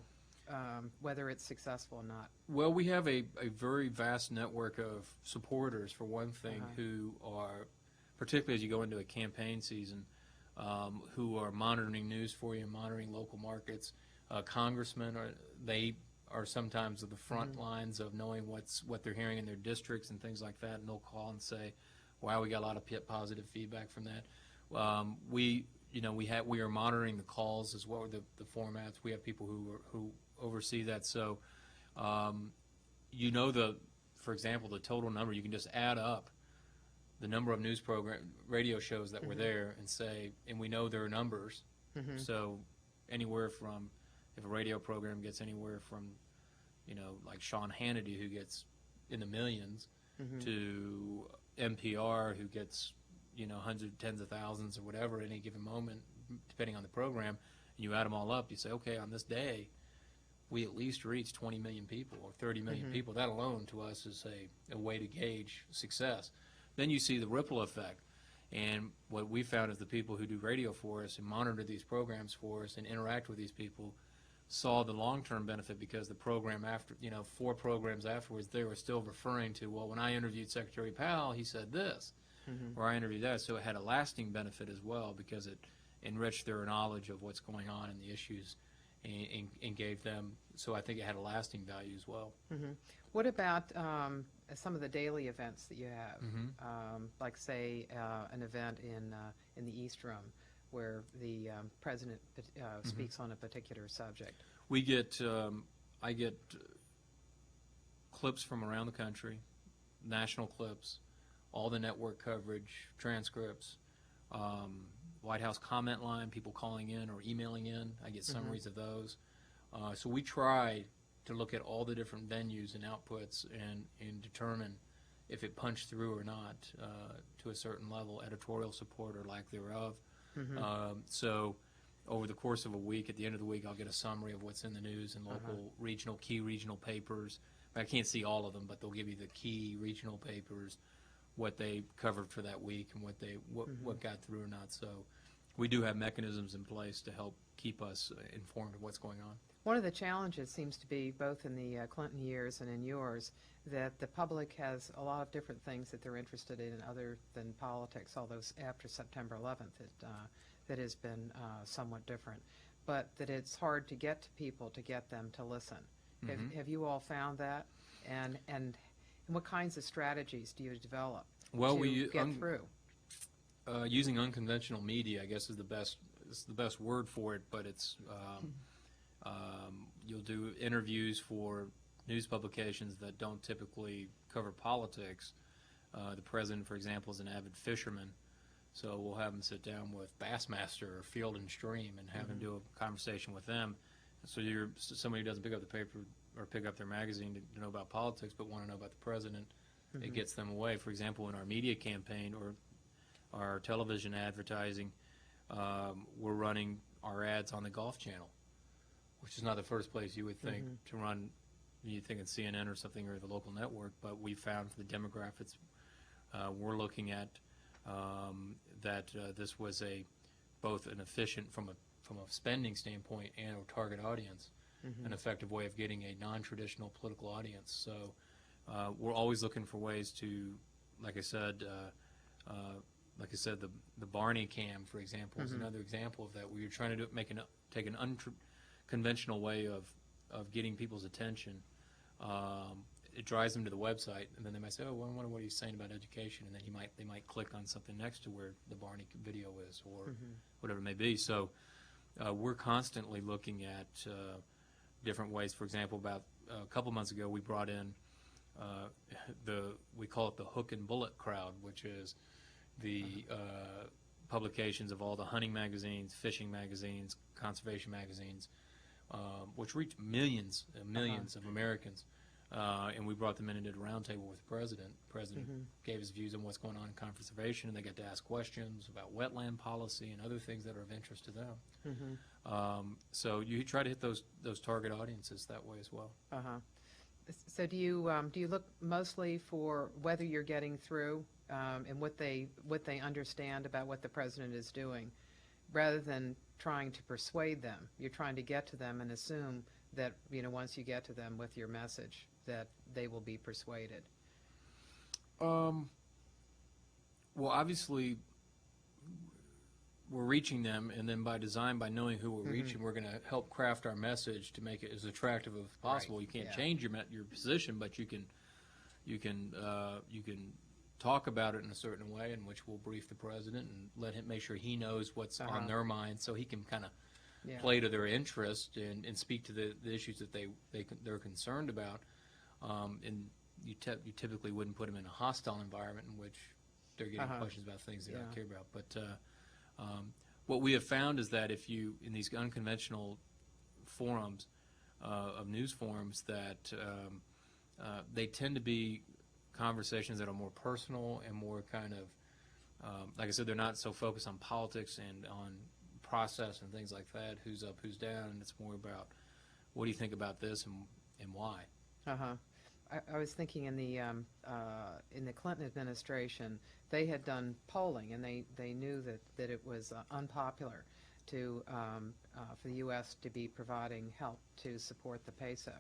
whether it's successful or not? Well, we have a very vast network of supporters, for one thing, who are, particularly as you go into a campaign season, who are monitoring news for you, monitoring local markets. Congressmen, they are sometimes at the front lines of knowing what they're hearing in their districts and things like that, and they'll call and say, wow, we got a lot of positive feedback from that. We are monitoring the calls as well, the formats. We have people who oversee that. So, for example, the total number, you can just add up the number of radio shows that were there and say, and we know there are numbers. So anywhere from, if a radio program gets anywhere from, like Sean Hannity, who gets in the millions, to NPR, who gets, hundreds, tens of thousands or whatever at any given moment, depending on the program, and you add them all up, you say, okay, on this day, we at least reach 20 million people or 30 million people. That alone to us is a way to gauge success. Then you see the ripple effect. And what we found is the people who do radio for us and monitor these programs for us and interact with these people saw the long-term benefit, because the program after, 4 programs afterwards, they were still referring to, well, when I interviewed Secretary Powell, he said this, or I interviewed that. So it had a lasting benefit as well, because it enriched their knowledge of what's going on and the issues, and gave them, so I think it had a lasting value as well. What about some of the daily events that you have, like, say, an event in the East Room where the president speaks on a particular subject? We get, I get clips from around the country, national clips, all the network coverage, transcripts, White House comment line, people calling in or emailing in. I get summaries of those. So we try to look at all the different venues and outputs and determine if it punched through or not to a certain level, editorial support or lack thereof. So over the course of a week, at the end of the week, I'll get a summary of what's in the news in local, key regional papers. I can't see all of them, but they'll give you the key regional papers, what they covered for that week and what got through or not. So we do have mechanisms in place to help keep us informed of what's going on. One of the challenges seems to be, both in the Clinton years and in yours, that the public has a lot of different things that they're interested in other than politics, although after September 11th that has been somewhat different, but that it's hard to get to people, to get them to listen. Have you all found that? And what kinds of strategies do you develop to get through? Using unconventional media, I guess, is the best word for it, but it's you'll do interviews for news publications that don't typically cover politics. The president, for example, is an avid fisherman, so we'll have him sit down with Bassmaster or Field and Stream and have him do a conversation with them. So you're somebody who doesn't pick up the paper or pick up their magazine to know about politics, but want to know about the president. It gets them away. For example, in our media campaign or our television advertising, we're running our ads on the Golf Channel, which is not the first place you would think to run. You think it's CNN or something, or the local network, but we found for the demographics we're looking at that this was both an efficient from a spending standpoint and a target audience, an effective way of getting a non-traditional political audience. So we're always looking for ways to, like I said, the Barney Cam, for example, is another example of that, where you're trying to take an unconventional way of getting people's attention. It drives them to the website, and then they might say, "Oh, well, I wonder what he's saying about education," and then they might click on something next to where the Barney video is, or whatever it may be. So we're constantly looking at different ways. For example, about a couple months ago, we brought in we call it the hook and bullet crowd, which is the publications of all the hunting magazines, fishing magazines, conservation magazines. which reached millions and millions of Americans. And we brought them in and did a roundtable with the president. The president gave his views on what's going on in conservation, and they got to ask questions about wetland policy and other things that are of interest to them. So you try to hit those target audiences that way as well. So do you look mostly for whether you're getting through and what they understand about what the president is doing, rather than trying to persuade them? You're trying to get to them and assume that, once you get to them with your message, that they will be persuaded. Well, obviously, we're reaching them, and then by design, by knowing who we're reaching, we're going to help craft our message to make it as attractive as possible. You can't change your position, but you can talk about it in a certain way, in which we'll brief the president and let him make sure he knows what's on their mind, so he can kind of play to their interest and speak to the issues that they're concerned about. And you typically wouldn't put them in a hostile environment in which they're getting questions about things they don't care about. But what we have found is that if you, in these unconventional forums, of news forums, that they tend to be conversations that are more personal and more kind of, like I said, they're not so focused on politics and on process and things like that, who's up, who's down, and it's more about what do you think about this and why. I was thinking in the Clinton administration, they had done polling, and they knew that it was unpopular for the U.S. to be providing help to support the peso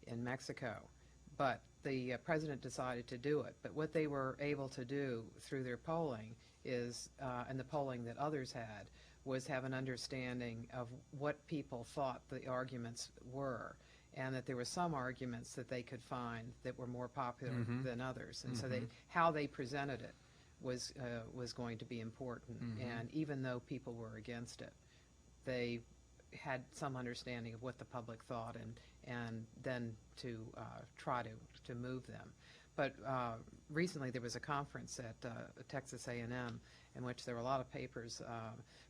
in Mexico. But the president decided to do it. But what they were able to do through their polling is, and the polling that others had, was have an understanding of what people thought the arguments were, and that there were some arguments that they could find that were more popular than others. And so how they presented it was going to be important. And even though people were against it, they had some understanding of what the public thought, and then to try to move them. But recently there was a conference at Texas A&M in which there were a lot of papers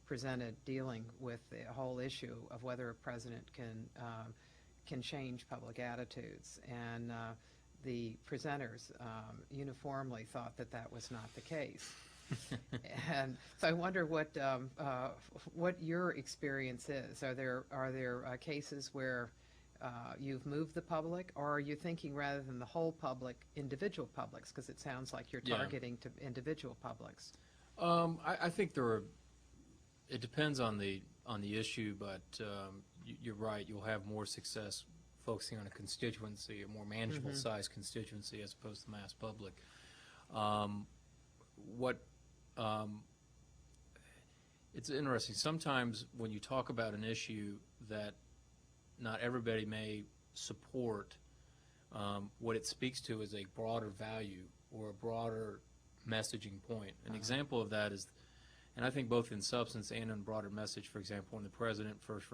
presented dealing with the whole issue of whether a president can change public attitudes. And the presenters uniformly thought that was not the case. And so I wonder what your experience is. Are there cases where you've moved the public, or are you thinking, rather than the whole public, individual publics? Because it sounds like you're targeting to individual publics. I think it depends on the issue, but you're right. You'll have more success focusing on a constituency, a more manageable size constituency, as opposed to mass public. It's interesting. Sometimes when you talk about an issue that not everybody may support, what it speaks to is a broader value or a broader messaging point. An example of that is, and I think both in substance and in broader message, for example, when the president first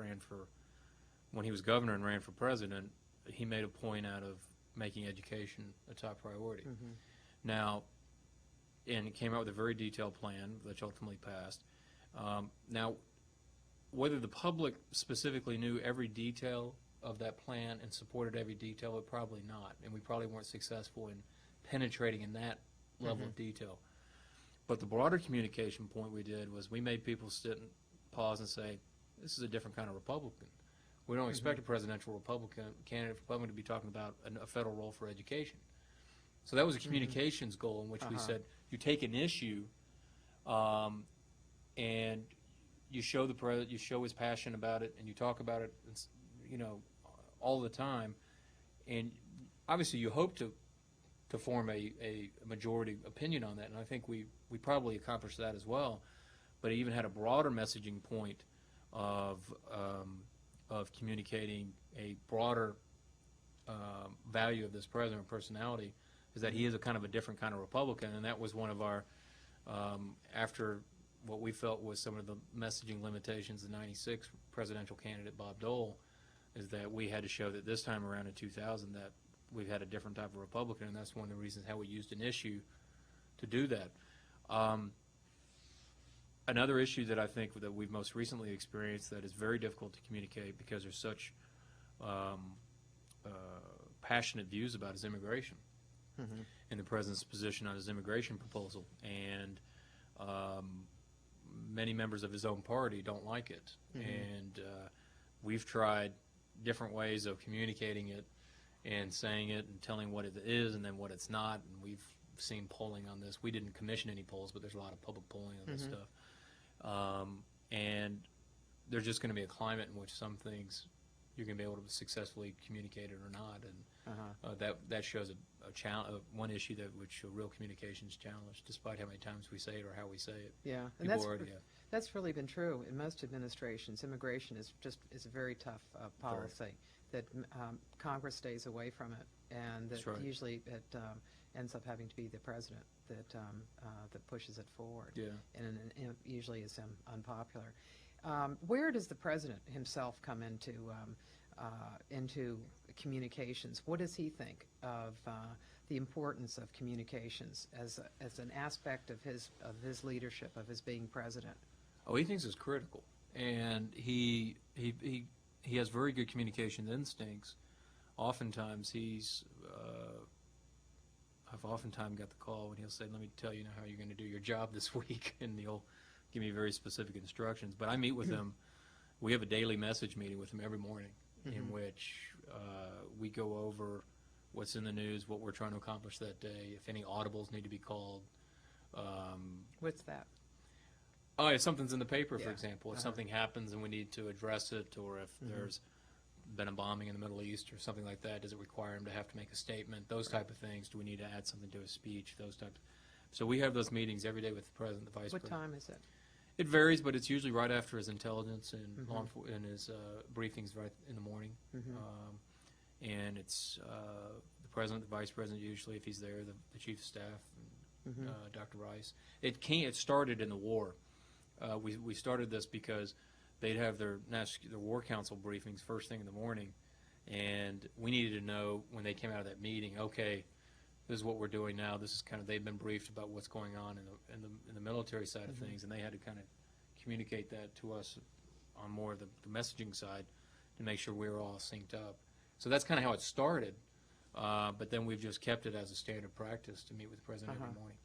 when he was governor and ran for president, he made a point out of making education a top priority. Now, and it came out with a very detailed plan, which ultimately passed. Now, whether the public specifically knew every detail of that plan and supported every detail, it probably not, and we probably weren't successful in penetrating in that level of detail. But the broader communication point we did was we made people sit and pause and say, this is a different kind of Republican. We don't expect a presidential candidate Republican to be talking about a federal role for education. So that was a communications goal in which we said, you take an issue and you show the president, you show his passion about it, and you talk about it, all the time. And obviously you hope to form a majority opinion on that, and I think we probably accomplished that as well. But it even had a broader messaging point of communicating a broader value of this president personality, is that he is a kind of a different kind of Republican, and that was one of our, after what we felt was some of the messaging limitations of the '96 presidential candidate Bob Dole, is that we had to show that this time around in 2000 that we've had a different type of Republican, and that's one of the reasons how we used an issue to do that. Another issue that I think that we've most recently experienced that is very difficult to communicate because there's such passionate views about is immigration and the president's position on his immigration proposal. And many members of his own party don't like it. And we've tried different ways of communicating it and saying it and telling what it is and then what it's not. And we've seen polling on this. We didn't commission any polls, but there's a lot of public polling on this stuff. And there's just going to be a climate in which some things you're going to be able to successfully communicate it or not, and that shows one issue which a real communications challenge, despite how many times we say it or how we say it. Yeah, and that's really been true in most administrations. Immigration is a very tough policy that Congress stays away from it, and that usually it ends up having to be the president that pushes it forward. Yeah. And it usually is unpopular. Where does the president himself come into communications? What does he think of the importance of communications as an aspect of his leadership, of his being president? Oh, he thinks it's critical, and he has very good communication instincts. Oftentimes I've oftentimes got the call when he'll say, "Let me tell you now how you're going to do your job this week," and he'll give me very specific instructions. But I meet with him. We have a daily message meeting with him every morning in which we go over what's in the news, what we're trying to accomplish that day, if any audibles need to be called. What's that? Oh, if something's in the paper, for example, if something happens and we need to address it, or if there's been a bombing in the Middle East or something like that, does it require him to have to make a statement? Those type of things. Do we need to add something to a speech? Those types. So we have those meetings every day with the president, the vice president. What time is it? It varies, but it's usually right after his intelligence and and his briefings right in the morning. And it's the president, the vice president, usually, if he's there, the chief of staff, and, Dr. Rice. It started in the war. We started this because they'd have their war council briefings first thing in the morning, and we needed to know when they came out of that meeting, okay, this is what we're doing now. This is kind of, they've been briefed about what's going on in the military side of things, and they had to kind of communicate that to us on more of the messaging side to make sure we were all synced up. So that's kind of how it started, but then we've just kept it as a standard practice to meet with the president every morning.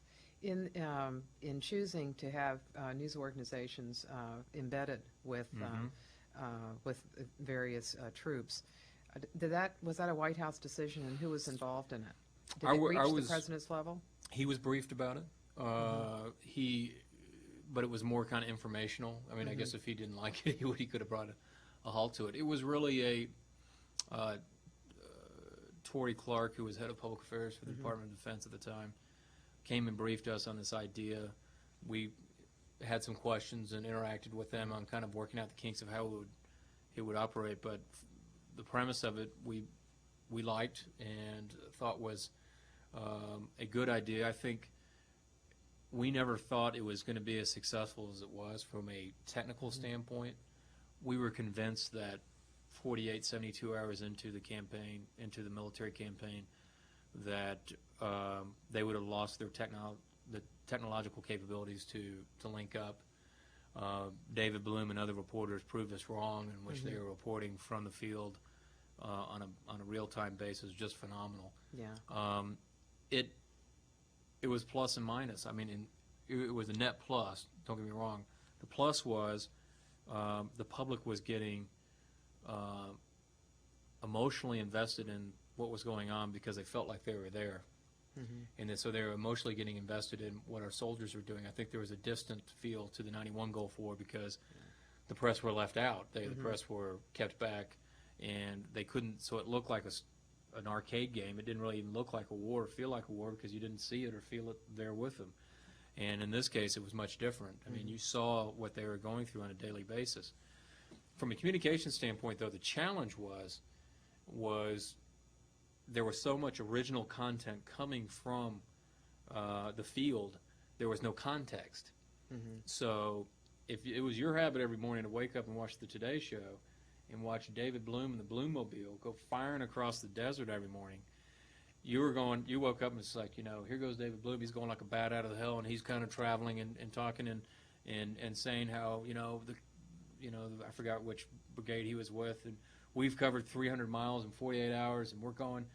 In choosing to have news organizations embedded with various troops, was that a White House decision, and who was involved in it? Did it reach the president's level? He was briefed about it. But it was more kind of informational. I mean, I guess if he didn't like it, he could have brought a halt to it. It was really Tory Clark, who was head of public affairs for the Department of Defense at the time, came and briefed us on this idea. We had some questions and interacted with them on kind of working out the kinks of how it would operate. But the premise of it, we liked and thought was a good idea. I think we never thought it was going to be as successful as it was from a technical standpoint. We were convinced that 48, 72 hours into the campaign, into the military campaign, that they would have lost their the technological capabilities to link up. David Bloom and other reporters proved us wrong, in which they were reporting from the field on a real-time basis, just phenomenal. Yeah. It was plus and minus. I mean, it was a net plus. Don't get me wrong. The plus was the public was getting emotionally invested in what was going on because they felt like they were there. And so they were emotionally getting invested in what our soldiers were doing. I think there was a distant feel to the 91 Gulf War because the press were left out. The press were kept back, and they couldn't, so it looked like an arcade game. It didn't really even look like a war or feel like a war because you didn't see it or feel it there with them. And in this case, it was much different. I mean, you saw what they were going through on a daily basis. From a communication standpoint, though, the challenge was there was so much original content coming from the field, there was no context. So if it was your habit every morning to wake up and watch the Today Show and watch David Bloom and the Bloommobile go firing across the desert every morning, you woke up and it's like, here goes David Bloom. He's going like a bat out of hell, and he's kind of traveling and talking, and and saying how, I forgot which brigade he was with, and we've covered 300 miles in 48 hours, and we're going.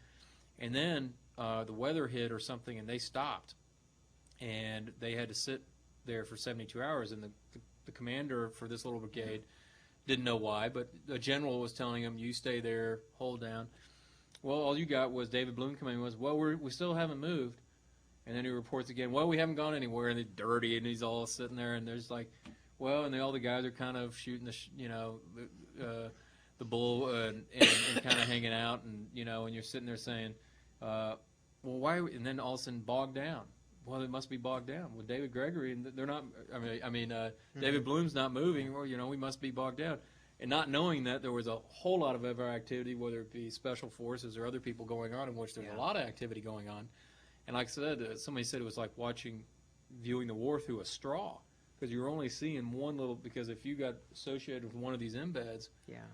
And then the weather hit or something, and they stopped, and they had to sit there for 72 hours, and the commander for this little brigade didn't know why, but a general was telling him, you stay there, hold down. Well, all you got was David Bloom coming in was, well, we still haven't moved. And then he reports again, well, we haven't gone anywhere, and it's dirty, and he's all sitting there, and there's like, well, and all the guys are kind of shooting the bull and kind of hanging out, and and you're sitting there saying, well, why? And then all of a sudden bogged down. Well, it must be bogged down. Well, David Gregory, and they're not. David Bloom's not moving. Well, we must be bogged down, and not knowing that there was a whole lot of other activity, whether it be special forces or other people going on, in which there's a lot of activity going on. And like I said, somebody said it was like viewing the war through a straw, because you're only seeing one little. Because if you got associated with one of these embeds,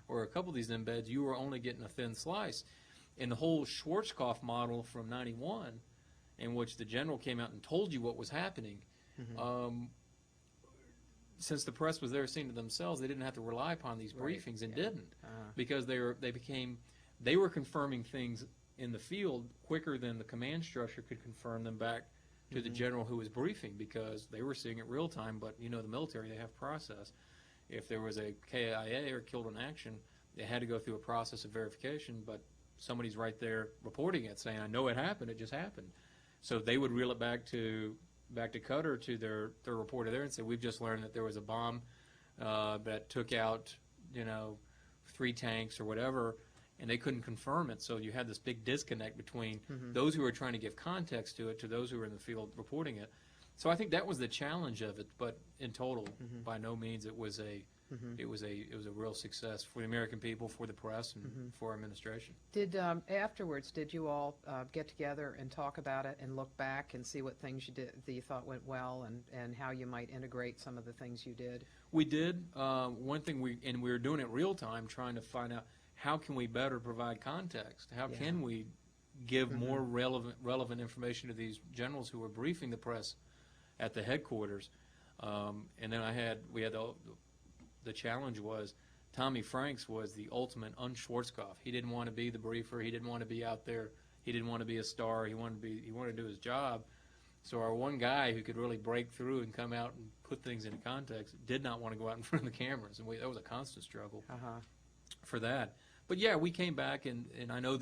or a couple of these embeds, you were only getting a thin slice. And the whole Schwarzkopf model from '91, in which the general came out and told you what was happening, since the press was there seeing it themselves, they didn't have to rely upon these briefings, and didn't, because they were confirming things in the field quicker than the command structure could confirm them back to the general who was briefing, because they were seeing it real time. But the military, they have process. If there was a KIA or killed in action, they had to go through a process of verification, but somebody's right there reporting it, saying, I know it happened, it just happened. So they would reel it back to Qatar, to their reporter there, and say, we've just learned that there was a bomb that took out 3 tanks or whatever, and they couldn't confirm it. So you had this big disconnect between those who were trying to give context to it to those who were in the field reporting it. So I think that was the challenge of it. But in total, by no means it was a real success for the American people, for the press, and for our administration. Did afterwards, did you all get together and talk about it and look back and see what things you did that you thought went well, and how you might integrate some of the things you did? We did. One thing we were doing it real time, trying to find out how can we better provide context. How can we give more relevant information to these generals who were briefing the press at the headquarters. And then we had the challenge was Tommy Franks was the ultimate un-Schwarzkopf. He didn't want to be the briefer. He didn't want to be out there. He didn't want to be a star. He wanted to do his job. So our one guy who could really break through and come out and put things into context did not want to go out in front of the cameras, and that was a constant struggle for that. But yeah, we came back, and I know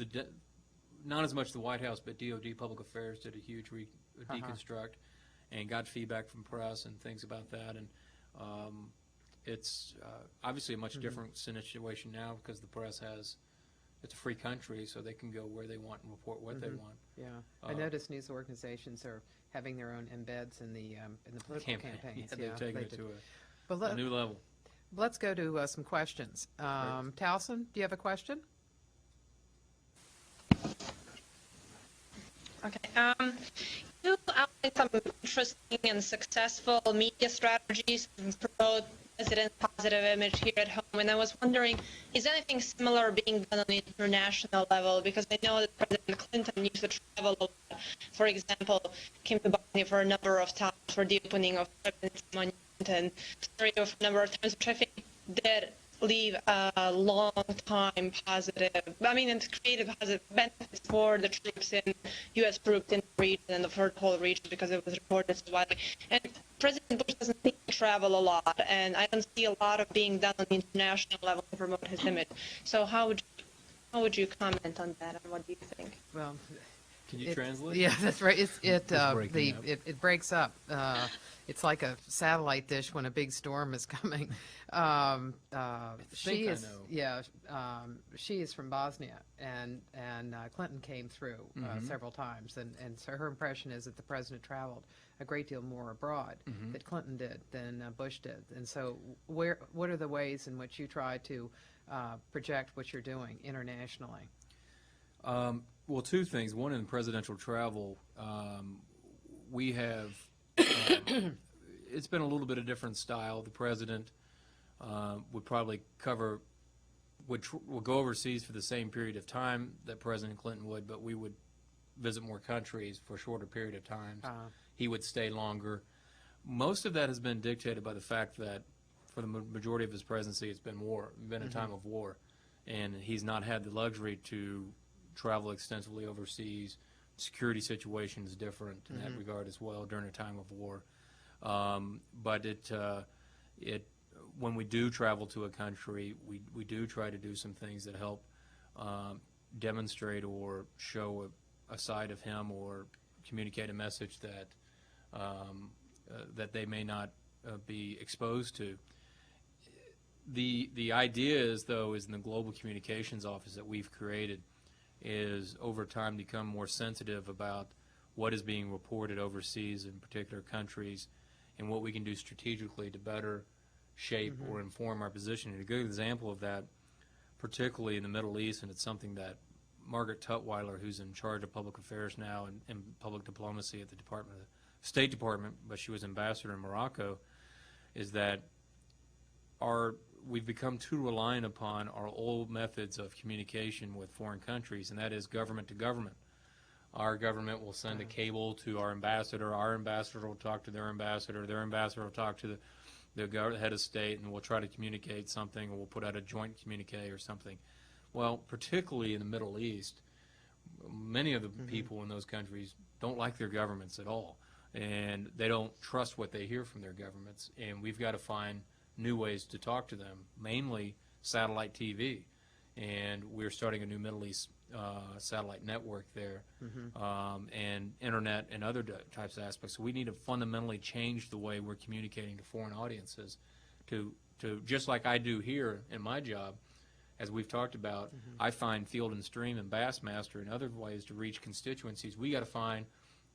not as much the White House, but DOD Public Affairs did a huge deconstruct and got feedback from press and things about that. And it's obviously a much different situation now, because the press it's a free country, so they can go where they want and report what they want. Yeah, I noticed news organizations are having their own embeds in the political campaigns. They've taken it to a new level. Let's go to some questions. Towson, do you have a question? Okay. You outlined some interesting and successful media strategies to promote President's positive image here at home, and I was wondering, is anything similar being done on the international level? Because I know that President Clinton used to travel a lot. For example, came to Bosnia for a number of times for the opening of President's Monument, and Syria for a number of times, which I think did leave a long time positive, and created positive benefits for the troops U.S. troops in the region and for the whole region, because it was reported so widely. And President Bush doesn't seem to travel a lot, and I don't see a lot of being done on the international level to promote his image. So how would you comment on that, and what do you think? Well, can you translate? Yeah, that's right. It breaks up. It's like a satellite dish when a big storm is coming. She is from Bosnia, and Clinton came through several times, and so her impression is that the president traveled a great deal more abroad that Clinton did than Bush did. And so what are the ways in which you try to project what you're doing internationally? Well, two things. One, in presidential travel, we have it's been a little bit of different style. The president would probably would go overseas for the same period of time that President Clinton would, but we would visit more countries for a shorter period of time. He would stay longer. Most of that has been dictated by the fact that for the majority of his presidency, it's been a time of war, and he's not had the luxury to travel extensively overseas. Security situation is different in that regard as well during a time of war. But when we do travel to a country, we do try to do some things that help demonstrate or show a side of him or communicate a message that that they may not be exposed to. The idea is, though, is in the Global Communications Office that we've created is over time become more sensitive about what is being reported overseas in particular countries and what we can do strategically to better shape or inform our position. And a good example of that, particularly in the Middle East, and it's something that Margaret Tutwiler, who's in charge of public affairs now and public diplomacy at the State Department, but she was ambassador in Morocco, is that we've become too reliant upon our old methods of communication with foreign countries, and that is government to government. Our government will send a cable to our ambassador will talk to their ambassador will talk to the head of state, and we'll try to communicate something, or we'll put out a joint communique or something. Well, particularly in the Middle East, many of the people in those countries don't like their governments at all, and they don't trust what they hear from their governments, and we've got to find new ways to talk to them, mainly satellite TV. And we're starting a new Middle East satellite network there, and internet and other types of aspects. So we need to fundamentally change the way we're communicating to foreign audiences to just like I do here in my job, as we've talked about. I find Field and Stream and Bassmaster and other ways to reach constituencies. We got to find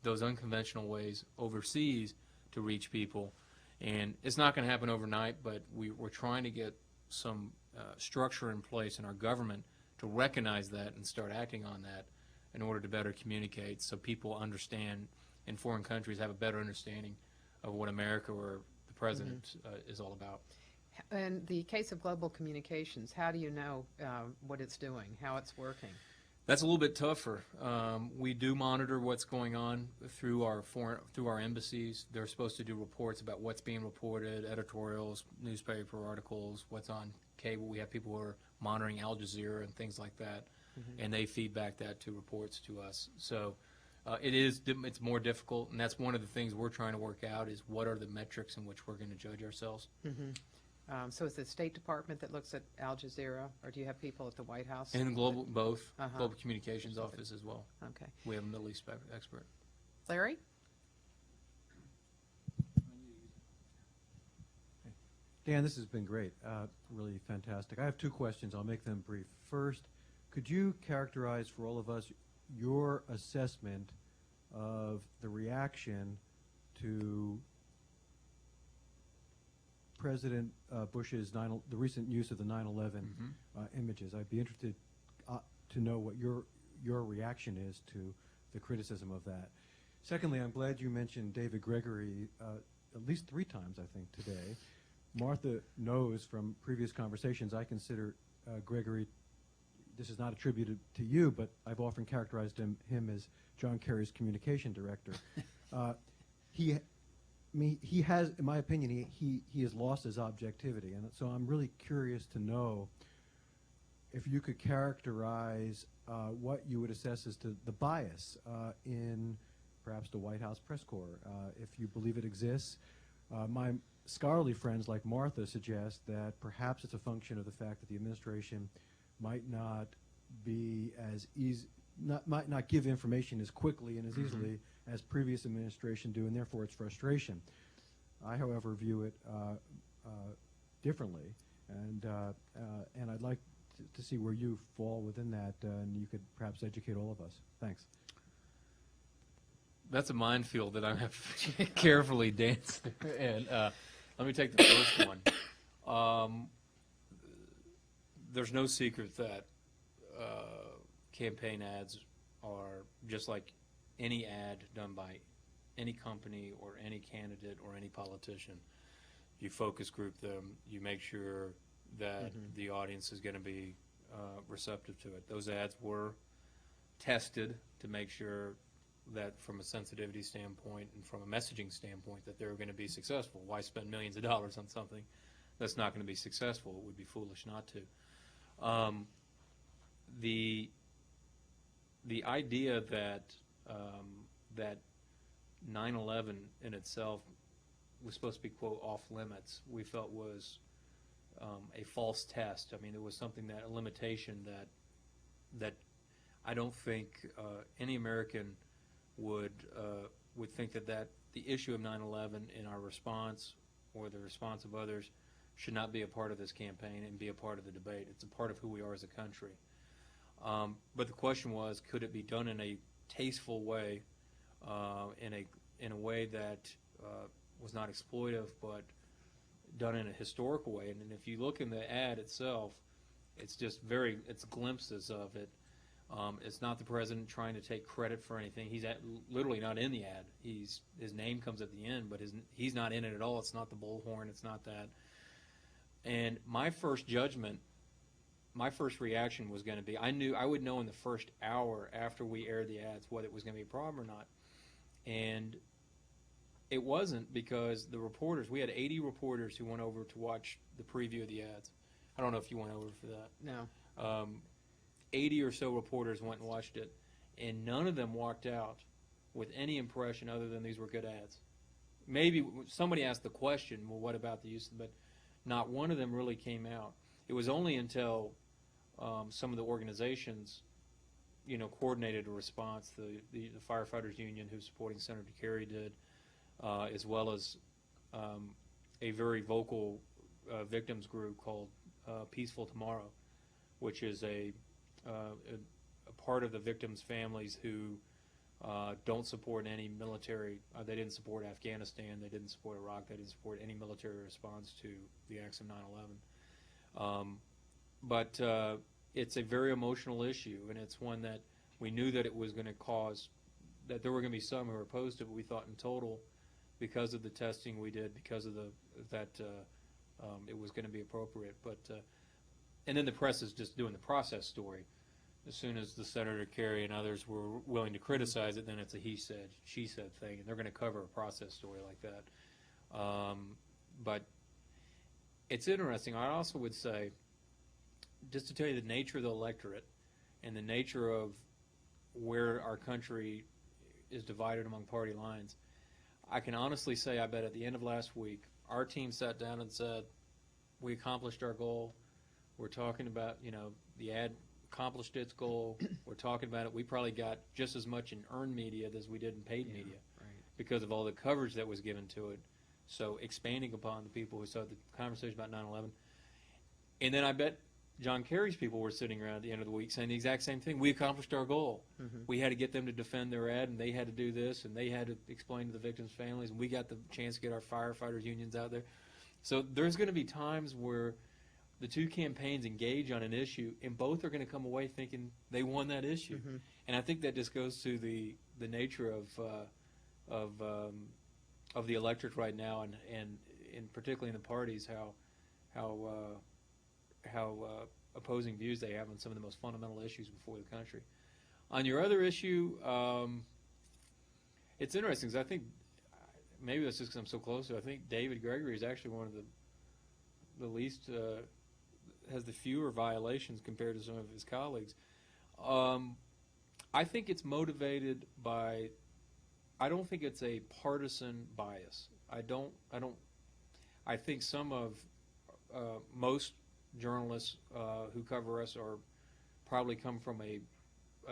those unconventional ways overseas to reach people. And it's not going to happen overnight, but we're trying to get some structure in place in our government to recognize that and start acting on that in order to better communicate, so people understand, in foreign countries have a better understanding of what America or the president is all about. In the case of global communications, how do you know what it's doing, how it's working? That's a little bit tougher. We do monitor what's going on through our embassies. They're supposed to do reports about what's being reported, editorials, newspaper articles, what's on cable. We have people who are monitoring Al Jazeera and things like that, and they feedback that to reports to us. So it's more difficult, and that's one of the things we're trying to work out is what are the metrics in which we're going to judge ourselves. So is the State Department that looks at Al Jazeera, or do you have people at the White House? And Global Communications Office as well. Okay. We have a Middle East expert. Larry? Dan, this has been great, really fantastic. I have two questions. I'll make them brief. First, could you characterize for all of us your assessment of the reaction to President Bush's the recent use of the 9/11 images? I'd be interested to know what your reaction is to the criticism of that. Secondly, I'm glad you mentioned David Gregory at least 3 times, I think, today. Martha knows from previous conversations I consider Gregory, this is not attributed to you, but I've often characterized him as John Kerry's communication director. He has, in my opinion, he has lost his objectivity, and so I'm really curious to know if you could characterize what you would assess as to the bias in perhaps the White House press corps, if you believe it exists. My scholarly friends like Martha suggest that perhaps it's a function of the fact that the administration might not be as easy, might not give information as quickly and as easily as previous administration do, and therefore it's frustration. I, however, view it differently, and I'd like to see where you fall within that, and you could perhaps educate all of us. Thanks. That's a minefield that I have to carefully dance through. And let me take the first one. There's no secret that campaign ads are just like any ad done by any company or any candidate or any politician. You focus group them. You make sure that the audience is going to be receptive to it. Those ads were tested to make sure that from a sensitivity standpoint and from a messaging standpoint that they were going to be successful. Why spend millions of dollars on something that's not going to be successful? It would be foolish not to. The idea that that 9/11 in itself was supposed to be, quote, off limits, we felt was a false test. I mean, it was something that, a limitation that I don't think any American would think that the issue of 9/11 in our response or the response of others should not be a part of this campaign and be a part of the debate. It's a part of who we are as a country. But the question was, could it be done in a tasteful way, in a way that was not exploitive, but done in a historical way? And if you look in the ad itself, it's just it's glimpses of it. It's not the president trying to take credit for anything. He's literally not in the ad. His name comes at the end, but he's not in it at all. It's not the bullhorn. It's not that. And my first reaction was going to be, I would know in the first hour after we aired the ads whether it was going to be a problem or not. And it wasn't, because the reporters, we had 80 reporters who went over to watch the preview of the ads. I don't know if you went over for that. No. 80 or so reporters went and watched it, and none of them walked out with any impression other than these were good ads. Maybe somebody asked the question, well, what about the use? But not one of them really came out. It was only until some of the organizations, coordinated a response. The firefighters union, who's supporting Senator Kerry, did, as well as a very vocal victims group called Peaceful Tomorrow, which is a part of the victims' families who don't support any military. They didn't support Afghanistan. They didn't support Iraq. They didn't support any military response to the acts of 9/11. But it's a very emotional issue, and it's one that we knew that it was going to cause, that there were going to be some who were opposed to it, but we thought in total, because of the testing we did, because of it was going to be appropriate. But and then the press is just doing the process story. As soon as the Senator Kerry and others were willing to criticize it, then it's a he said, she said thing, and they're going to cover a process story like that. But it's interesting. I also would say, just to tell you the nature of the electorate and the nature of where our country is divided among party lines, I can honestly say, I bet at the end of last week, our team sat down and said, we accomplished our goal. We're talking about, the ad accomplished its goal. We're talking about it. We probably got just as much in earned media as we did in paid media, right, because of all the coverage that was given to it. So expanding upon the people who saw the conversation about 9/11. And then I bet John Kerry's people were sitting around at the end of the week saying the exact same thing. We accomplished our goal. Mm-hmm. We had to get them to defend their ad, and they had to do this, and they had to explain to the victims' families, and we got the chance to get our firefighters unions out there. So there's going to be times where the two campaigns engage on an issue, and both are going to come away thinking they won that issue. Mm-hmm. And I think that just goes to the nature of the electorate right now, and particularly in the parties, how opposing views they have on some of the most fundamental issues before the country. On your other issue, it's interesting, because I think, maybe that's just because I'm so close to it, I think David Gregory is actually one of the least, has the fewer violations compared to some of his colleagues. I think it's motivated by, I don't think it's a partisan bias. I think some of, most journalists who cover us probably come from a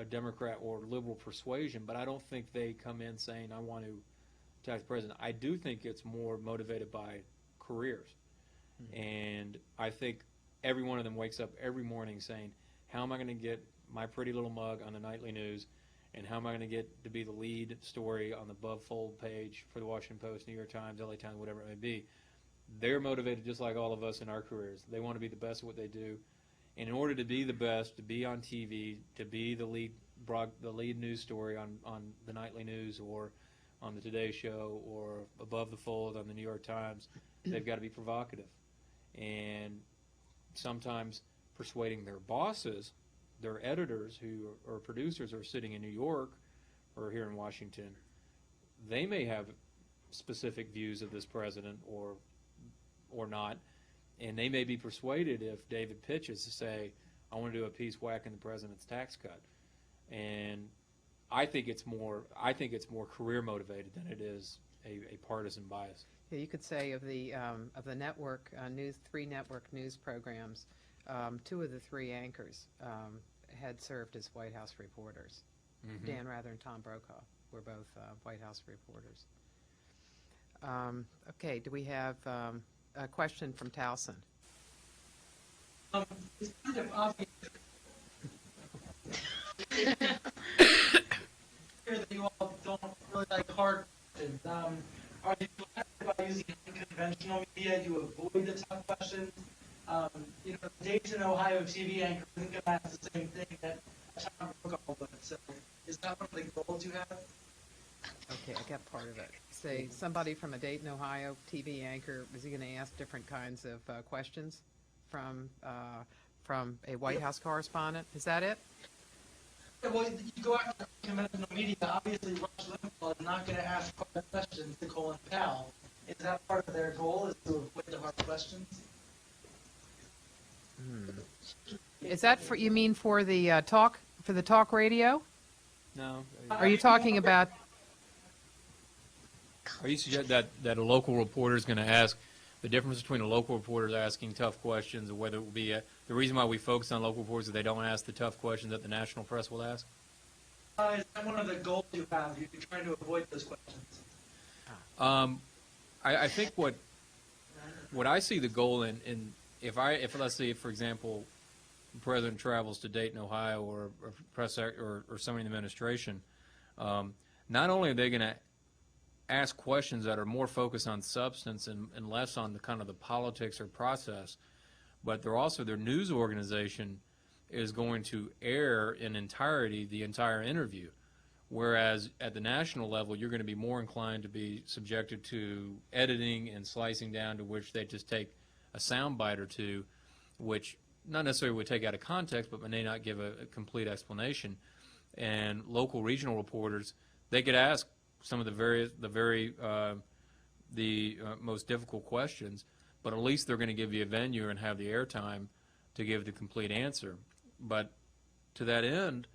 Democrat or liberal persuasion, but I don't think they come in saying, I want to attack the president. I do think it's more motivated by careers. Mm-hmm. And I think every one of them wakes up every morning saying, how am I going to get my pretty little mug on the nightly news, and how am I going to get to be the lead story on the above fold page for the Washington Post, New York Times, LA Times, whatever it may be. They're motivated just like all of us in our careers. They want to be the best at what they do. And in order to be the best, to be on TV, to be the lead news story on the nightly news or on the Today Show or above the fold on the New York Times, they've got to be provocative. And sometimes persuading their bosses, their editors or producers who are sitting in New York or here in Washington, they may have specific views of this president or not, and they may be persuaded if David pitches to say, I want to do a piece whacking the president's tax cut. And I think it's more career motivated than it is a partisan bias. Yeah, you could say of the network three network news programs, 2 of the 3 anchors had served as White House reporters. Mm-hmm. Dan Rather and Tom Brokaw were both White House reporters. Okay, do we have a question from Towson? It's kind of obvious that you all don't really like hard questions. Are you glad by using unconventional media to avoid the tough questions? The Dayton, Ohio TV anchor isn't going to ask the same thing that Tom Brokaw would. So is that one of the goals you have? Okay, I got part of it. Say somebody from a Dayton, Ohio TV anchor, is he going to ask different kinds of questions from a White House correspondent? Is that it? Yeah, well, you go after conventional media. Obviously, Rush Limbaugh is not going to ask hard questions to Colin Powell. Is that part of their goal, is to avoid the hard questions? Is that for you mean for the talk radio? No. Are you talking about? Are you suggesting that a local reporter is going to ask the difference between a local reporter asking tough questions and whether it will be the reason why we focus on local reporters is they don't ask the tough questions that the national press will ask? Is that one of the goals you have? You're trying to avoid those questions. I think what I see the goal in if let's say, for example, the president travels to Dayton, Ohio, or press or somebody in the administration, not only are they going to ask questions that are more focused on substance and less on the kind of the politics or process, but their news organization is going to air in entirety the entire interview. Whereas at the national level, you're going to be more inclined to be subjected to editing and slicing down, to which they just take a sound bite or two, which not necessarily would take out of context, but may not give a complete explanation. And local regional reporters, they could ask some of the most difficult questions, but at least they're going to give you a venue and have the airtime to give the complete answer. But to that end,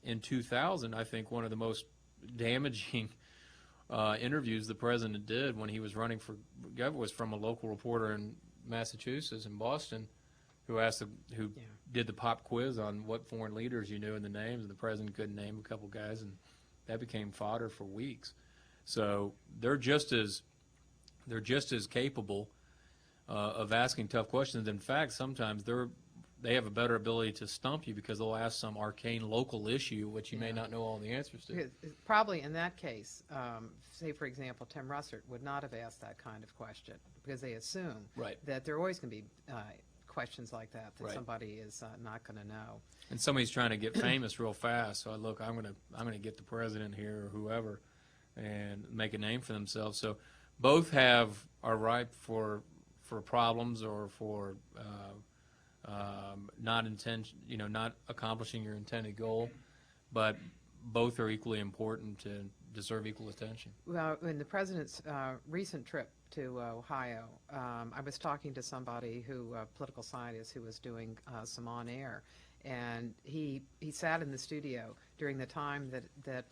in 2000, I think one of the most damaging interviews the president did when he was running for governor was from a local reporter in Massachusetts, in Boston, who did the pop quiz on what foreign leaders you knew and the names, and the president couldn't name a couple guys, and that became fodder for weeks. So they're just as capable of asking tough questions. In fact, sometimes they have a better ability to stump you because they'll ask some arcane local issue which you may not know all the answers to. Probably in that case, say for example, Tim Russert would not have asked that kind of question because they assume that there are always going to be questions like that somebody is not going to know. And somebody's trying to get famous real fast, so look, I'm going to get the president here or whoever and make a name for themselves. So both are ripe for problems or for not accomplishing your intended goal, but both are equally important to deserve equal attention. Well, in the president's recent trip to Ohio, I was talking to somebody a political scientist who was doing some on-air, and he sat in the studio during the time that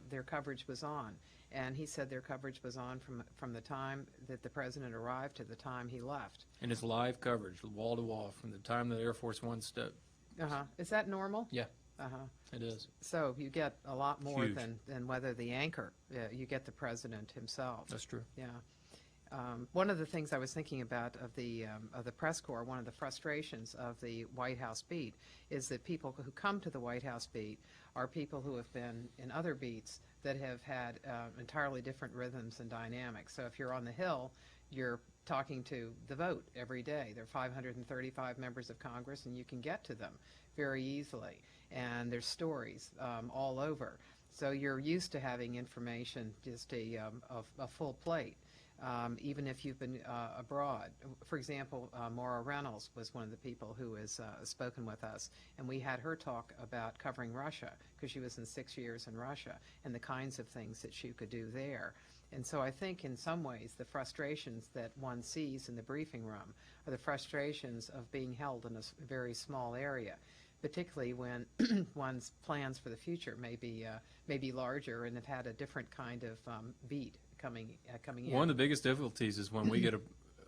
their coverage was on, and he said their coverage was on from the time that the president arrived to the time he left. And it's live coverage, wall to wall, from the time the Air Force One stepped. Is that normal? Yeah. It is. So you get a lot more Huge. than whether the anchor, you get the president himself. That's true. Yeah. One of the things I was thinking about of the press corps, one of the frustrations of the White House beat is that people who come to the White House beat are people who have been in other beats that have had entirely different rhythms and dynamics. So if you're on the Hill, you're talking to the vote every day. There are 535 members of Congress, and you can get to them very easily. And there's stories all over. So you're used to having information, just a full plate. even if you've been abroad. For example, Maura Reynolds was one of the people who has spoken with us, and we had her talk about covering Russia, because she was in 6 years in Russia, and the kinds of things that she could do there. And so I think in some ways the frustrations that one sees in the briefing room are the frustrations of being held in a very small area, particularly when one's plans for the future may be larger and have had a different kind of beat coming in. One of the biggest difficulties is when we get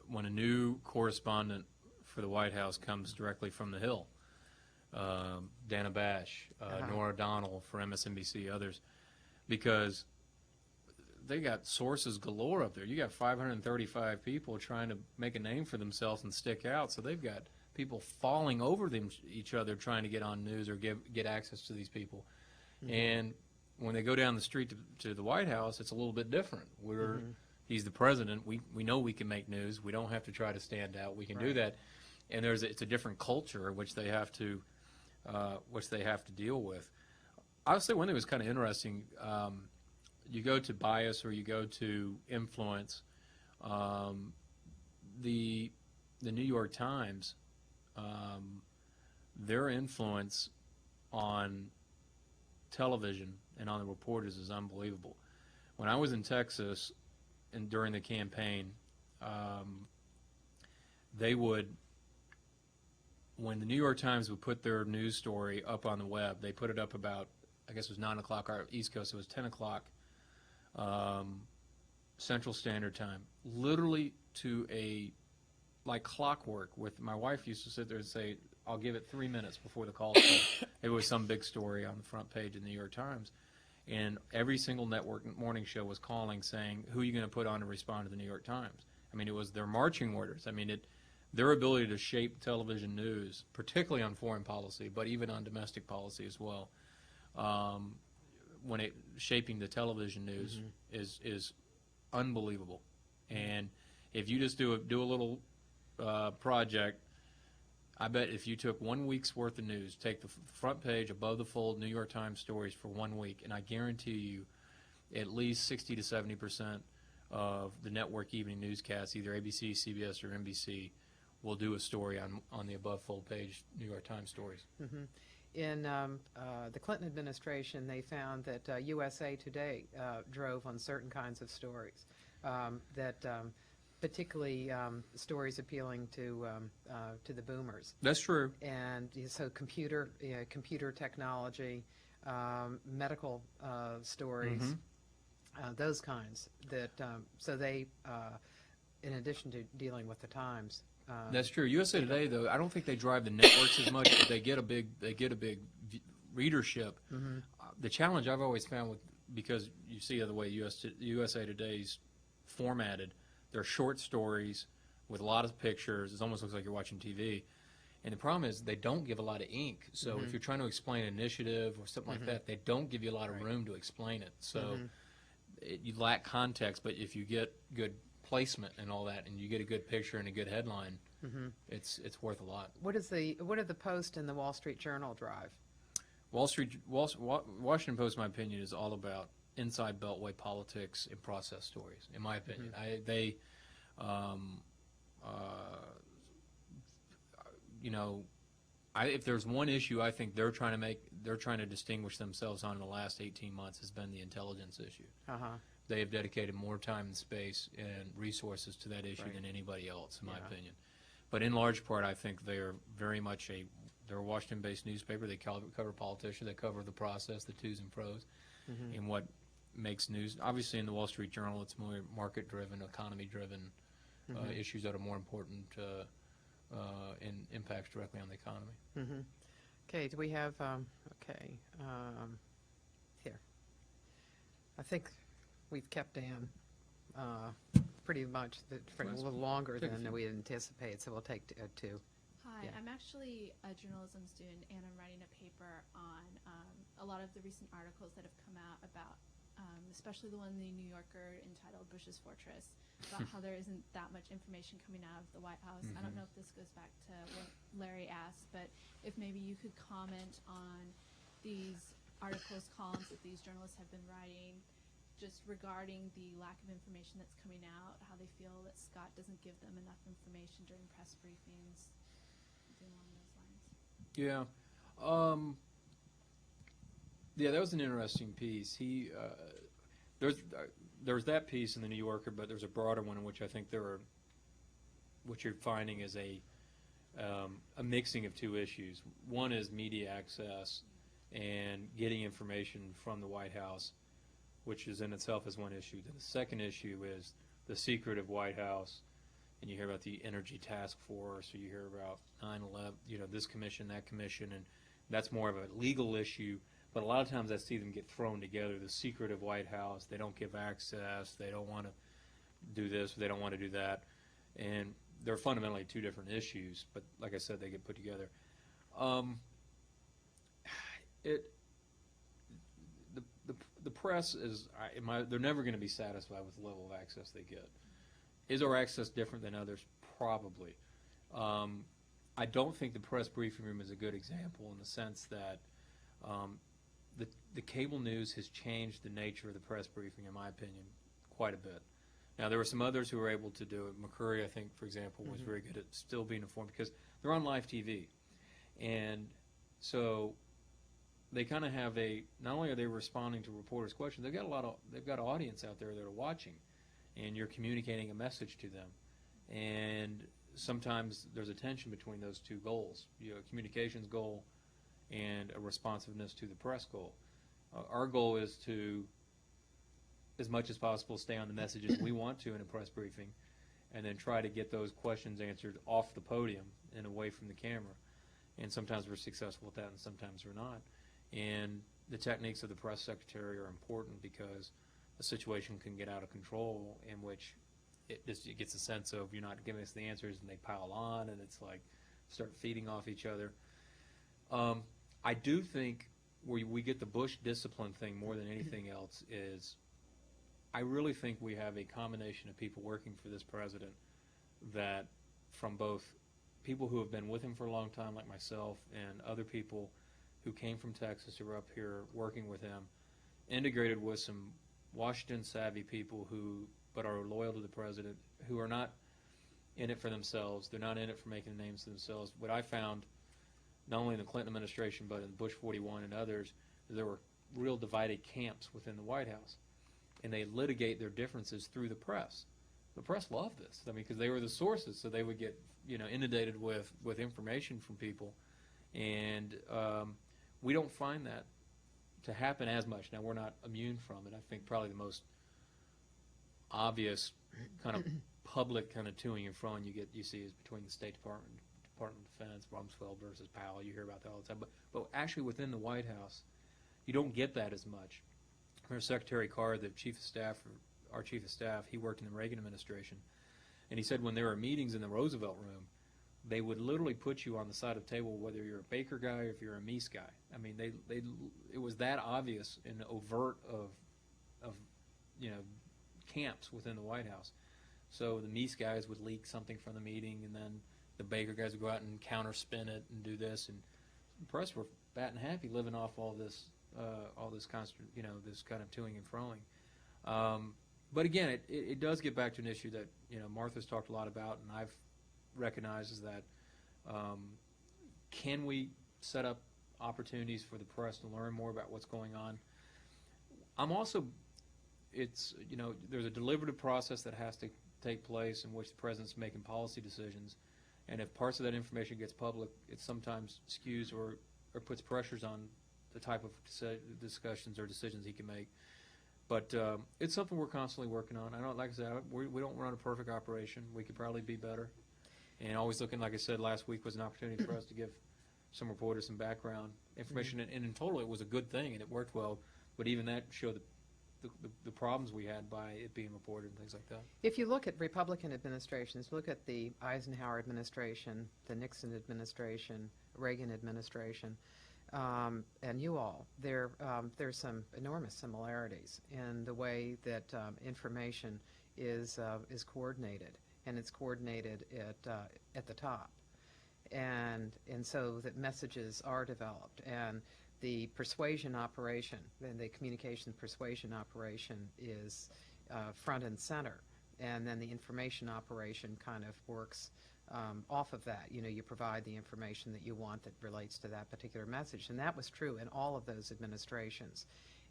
when a new correspondent for the White House comes directly from the Hill. Dana Bash, Nora O'Donnell for MSNBC, others, because they got sources galore up there. You got 535 people trying to make a name for themselves and stick out, so they've got people falling over each other trying to get on news or get access to these people. And when they go down the street to the White House, it's a little bit different. He's the president. We know we can make news. We don't have to try to stand out. We can do that. And it's a different culture which they have to deal with. I would say one thing was kind of interesting. You go to bias or you go to influence. The New York Times, their influence on television and on the reporters is unbelievable. When I was in Texas and during the campaign, when the New York Times would put their news story up on the web, they put it up about, I guess it was 9 o'clock our East Coast, it was 10 o'clock Central Standard Time, literally to like clockwork. With my wife used to sit there and say, I'll give it 3 minutes before the call starts. It was some big story on the front page of the New York Times. And every single network morning show was calling saying, who are you going to put on to respond to the New York Times? I mean, it was their marching orders. I mean, their ability to shape television news, particularly on foreign policy, but even on domestic policy as well, shaping the television news is unbelievable. And if you just do a little project, I bet if you took 1 week's worth of news, take the front page, above the fold, New York Times stories for 1 week, and I guarantee you at least 60 to 70% of the network evening newscasts, either ABC, CBS, or NBC, will do a story on the above fold page New York Times stories. In the Clinton administration, they found that USA Today drove on certain kinds of stories, particularly stories appealing to the boomers. That's true. And so computer technology, medical stories, those kinds. So they, in addition to dealing with the Times. That's true. USA Today, though, I don't think they drive the networks as much, but they get a big readership. The challenge I've always found because you see the way USA Today's formatted, they're short stories with a lot of pictures. It almost looks like you're watching TV. And the problem is they don't give a lot of ink. So if you're trying to explain an initiative or something like that, they don't give you a lot of room to explain it. So you lack context, but if you get good placement and all that, and you get a good picture and a good headline, it's worth a lot. What did the Post and the Wall Street Journal drive? Washington Post, in my opinion, is all about inside Beltway politics and process stories. In my opinion, if there's one issue I think they're trying to distinguish themselves on in the last 18 months has been the intelligence issue. They have dedicated more time and space and resources to that issue than anybody else, in my opinion. But in large part, I think they are very much they're a Washington-based newspaper. They cover politicians. They cover the process, the twos and fro's, and what makes news. Obviously, in the Wall Street Journal, it's more market-driven, economy-driven issues that are more important and impacts directly on the economy. Okay, do we have, here. I think we've kept Dan pretty much for a little longer than we had anticipated, so we'll take two. Hi, Yeah. I'm actually a journalism student, and I'm writing a paper on a lot of the recent articles that have come out about, especially the one in the New Yorker entitled Bush's Fortress, about how there isn't that much information coming out of the White House. I don't know if this goes back to what Larry asked, but if maybe you could comment on these articles, columns that these journalists have been writing, just regarding the lack of information that's coming out, how they feel that Scott doesn't give them enough information during press briefings, something along those lines. Yeah. Yeah, that was an interesting piece. There's that piece in the New Yorker, but there's a broader one in which I think what you're finding is a mixing of two issues. One is media access and getting information from the White House, which is in itself is one issue. Then the second issue is the secretive White House, and you hear about the Energy Task Force, or you hear about 9/11, this commission, that commission, and that's more of a legal issue. But a lot of times I see them get thrown together. The secretive White House, they don't give access, they don't want to do this, they don't want to do that, and they're fundamentally two different issues. But like I said, they get put together. The press is, they're never going to be satisfied with the level of access they get. Is our access different than others? Probably. I don't think the press briefing room is a good example in the sense that the cable news has changed the nature of the press briefing, in my opinion, quite a bit. Now, there were some others who were able to do it. McCurry, I think, for example, was very good at still being informed because they're on live TV. And so they kind of have not only are they responding to reporters' questions, they've got an audience out there that are watching, and you're communicating a message to them. And sometimes there's a tension between those two goals, a communications goal and a responsiveness to the press goal. Our goal is to, as much as possible, stay on the messages we want to in a press briefing, and then try to get those questions answered off the podium and away from the camera. And sometimes we're successful at that, and sometimes we're not. And the techniques of the press secretary are important because a situation can get out of control in which it gets a sense of you're not giving us the answers, and they pile on, and it's like start feeding off each other. I do think where we get the Bush discipline thing more than anything else is I really think we have a combination of people working for this president that from both people who have been with him for a long time like myself and other people who came from Texas who are up here working with him, integrated with some Washington savvy people but are loyal to the president, who are not in it for themselves. They're not in it for making names for themselves. What I found, not only in the Clinton administration, but in Bush 41 and others, there were real divided camps within the White House. And they litigate their differences through the press. The press loved this. I mean, because they were the sources, so they would get, inundated with information from people. And we don't find that to happen as much. Now, we're not immune from it. I think probably the most obvious kind of public kind of toing and froing you see is between the State Department of Defense, Rumsfeld versus Powell. You hear about that all the time. But actually within the White House, you don't get that as much. There's Secretary Carr, the chief of staff, our chief of staff, he worked in the Reagan administration. And he said when there were meetings in the Roosevelt room, they would literally put you on the side of the table whether you're a Baker guy or if you're a Meese guy. I mean, it was that obvious and overt of camps within the White House. So the Meese guys would leak something from the meeting, and then the Baker guys would go out and counterspin it and do this, and the press were fat and happy living off all this constant, this kind of toing and froing. But again, it does get back to an issue that Martha's talked a lot about, and I've recognized is that can we set up opportunities for the press to learn more about what's going on? I'm also, there's a deliberative process that has to take place in which the president's making policy decisions, and if parts of that information gets public, it sometimes skews or puts pressures on the type of discussions or decisions he can make. But it's something we're constantly working on. Like I said, we don't run a perfect operation. We could probably be better. And always looking, like I said, last week was an opportunity for us to give some reporters some background information. And in total, it was a good thing, and it worked well. But even that showed the problems we had by it being reported and things like that. If you look at Republican administrations, look at the Eisenhower administration, the Nixon administration, Reagan administration, and you all, there's some enormous similarities in the way that information is coordinated, and it's coordinated at the top, and so that messages are developed. And the persuasion operation, then the communication persuasion operation is front and center, and then the information operation kind of works off of that. You know, you provide the information that you want that relates to that particular message, and that was true in all of those administrations.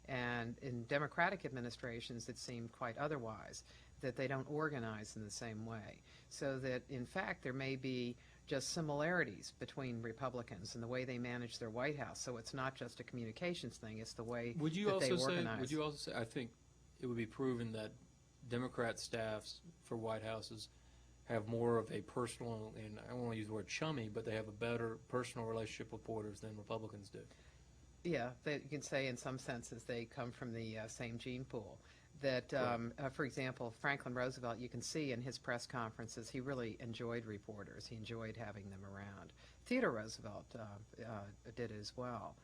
And in Democratic administrations, it seemed quite otherwise, that they don't organize in the same way. So that, in fact, there may be just similarities between Republicans and the way they manage their White House. So it's not just a communications thing, it's the way Would you that also they say? organize. Would you also say? I think it would be proven that Democrat staffs for White Houses have more of a personal, and I don't want to use the word chummy, but they have a better personal relationship with reporters than Republicans do. Yeah, you can say in some senses they come from the same gene pool. That, for example, Franklin Roosevelt, you can see in his press conferences, he really enjoyed reporters. He enjoyed having them around. Theodore Roosevelt did as well.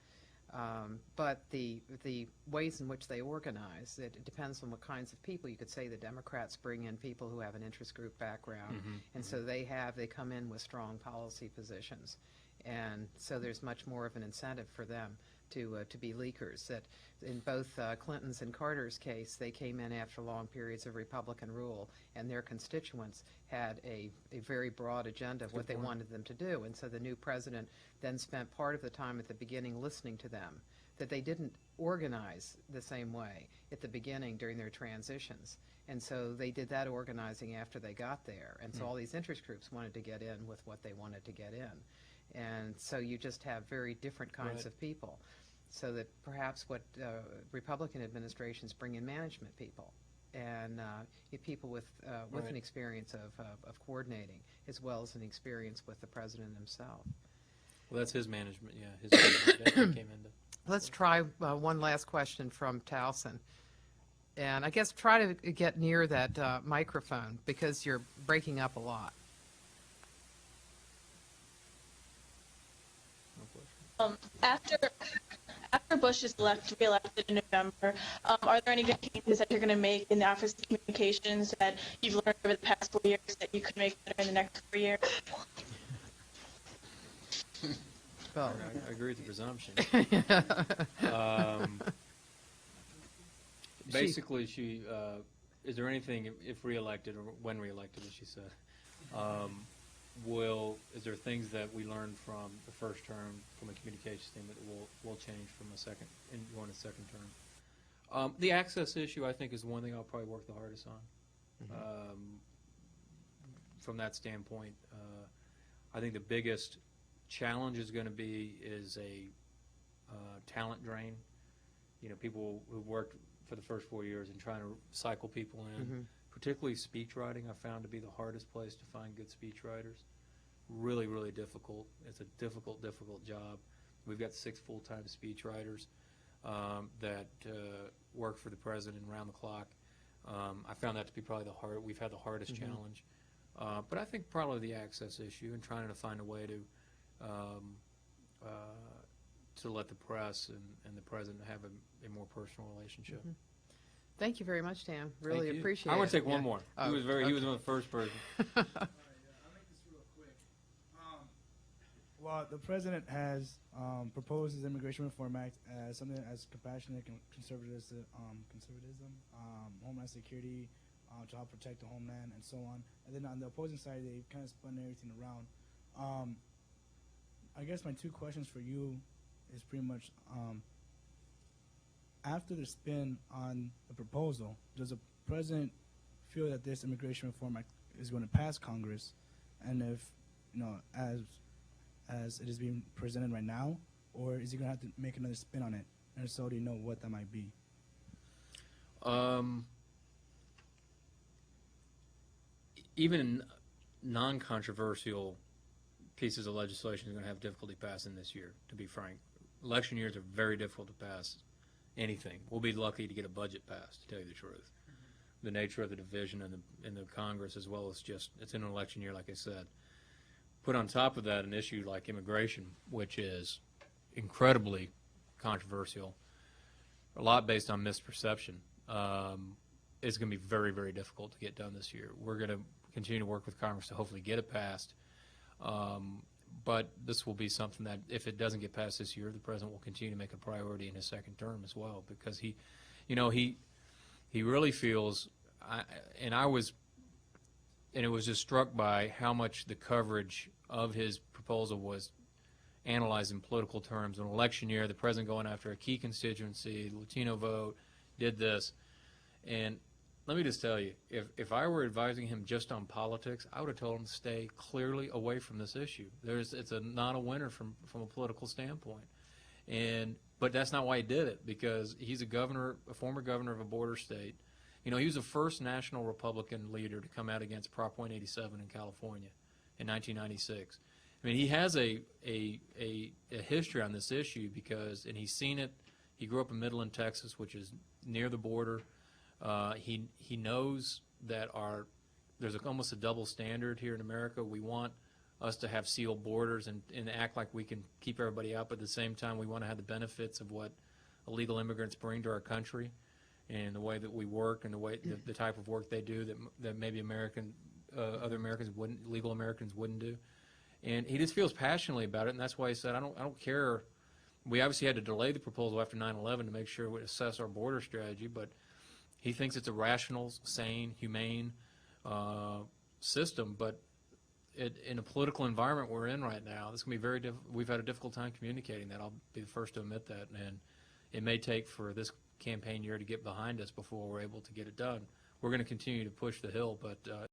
But the ways in which they organize, it depends on what kinds of people. You could say the Democrats bring in people who have an interest group background, and so they come in with strong policy positions. And so there's much more of an incentive for them to be leakers. That in both Clinton's and Carter's case, they came in after long periods of Republican rule, and their constituents had a very broad agenda of what they wanted them to do. And so the new president then spent part of the time at the beginning listening to them, that they didn't organize the same way at the beginning during their transitions. And so they did that organizing after they got there. And so all these interest groups wanted to get in with what they wanted to get in. And so you just have very different kinds of people. So that perhaps what Republican administrations bring in management people and people with an experience of coordinating, as well as an experience with the president himself. Well, that's his management, yeah. His management definitely came into. Let's try one last question from Towson. And I guess try to get near that microphone because you're breaking up a lot. After Bush is reelected in November, are there any good changes that you're going to make in the Office of Communications that you've learned over the past 4 years that you could make better in the next 4 years? Well, I agree with the presumption. Basically, she is there anything, if reelected or when reelected, as she said, is there things that we learned from the first term from a communications standpoint that will change from going to second term? The access issue, I think, is the one thing I'll probably work the hardest on. From that standpoint, I think the biggest challenge is going to be a talent drain. You know, people who've worked for the first 4 years and trying to cycle people in. Particularly speech writing, I found to be the hardest place to find good speech writers. Really, really difficult. It's a difficult job. We've got 6 full-time speech writers that work for the president around the clock. I found that to be probably we've had the hardest challenge. But I think probably the access issue and trying to find a way to let the press and the president have a more personal relationship. Thank you very much, Dan. Really appreciate it. I want to take one more. Oh, he was one of the first person. I'll make this real quick. Well, the president has proposed his Immigration Reform Act as something as compassionate and conservatism, homeland security, to help protect the homeland, and so on. And then on the opposing side, they kind of spun everything around. I guess my 2 questions for you is pretty much, after the spin on the proposal, does the president feel that this Immigration Reform Act is going to pass Congress? And if, as it is being presented right now, or is he going to have to make another spin on it? And so do you know what that might be? Even non-controversial pieces of legislation are going to have difficulty passing this year, to be frank. Election years are very difficult to pass anything. We'll be lucky to get a budget passed, to tell you the truth. The nature of the division in the Congress, as well as just, it's an election year, like I said. Put on top of that an issue like immigration, which is incredibly controversial, a lot based on misperception, is going to be very, very difficult to get done this year. We're going to continue to work with Congress to hopefully get it passed. but this will be something that, if it doesn't get passed this year, the president will continue to make a priority in his second term as well, because he really feels, and it was just struck by how much the coverage of his proposal was analyzed in political terms. An election year, the president going after a key constituency, Latino vote, did this. And let me just tell you, if I were advising him just on politics, I would have told him to stay clearly away from this issue. It's not a winner from a political standpoint. But that's not why he did it, because he's a former governor of a border state. He was the first national Republican leader to come out against Prop 187 in California in 1996. I mean, he has a history on this issue and he's seen it. He grew up in Midland, Texas, which is near the border. He knows that there's almost a double standard here in America. We want us to have sealed borders and act like we can keep everybody out, but at the same time we want to have the benefits of what illegal immigrants bring to our country, and the way that we work, and the type of work they do that maybe other Americans wouldn't, legal Americans wouldn't do. And he just feels passionately about it, and that's why he said, I don't care. We obviously had to delay the proposal after 9/11 to make sure we assess our border strategy, but he thinks it's a rational, sane, humane system. But in a political environment we're in right now, this can be very difficult. We've had a difficult time communicating that. I'll be the first to admit that, and it may take for this campaign year to get behind us before we're able to get it done. We're going to continue to push the hill, but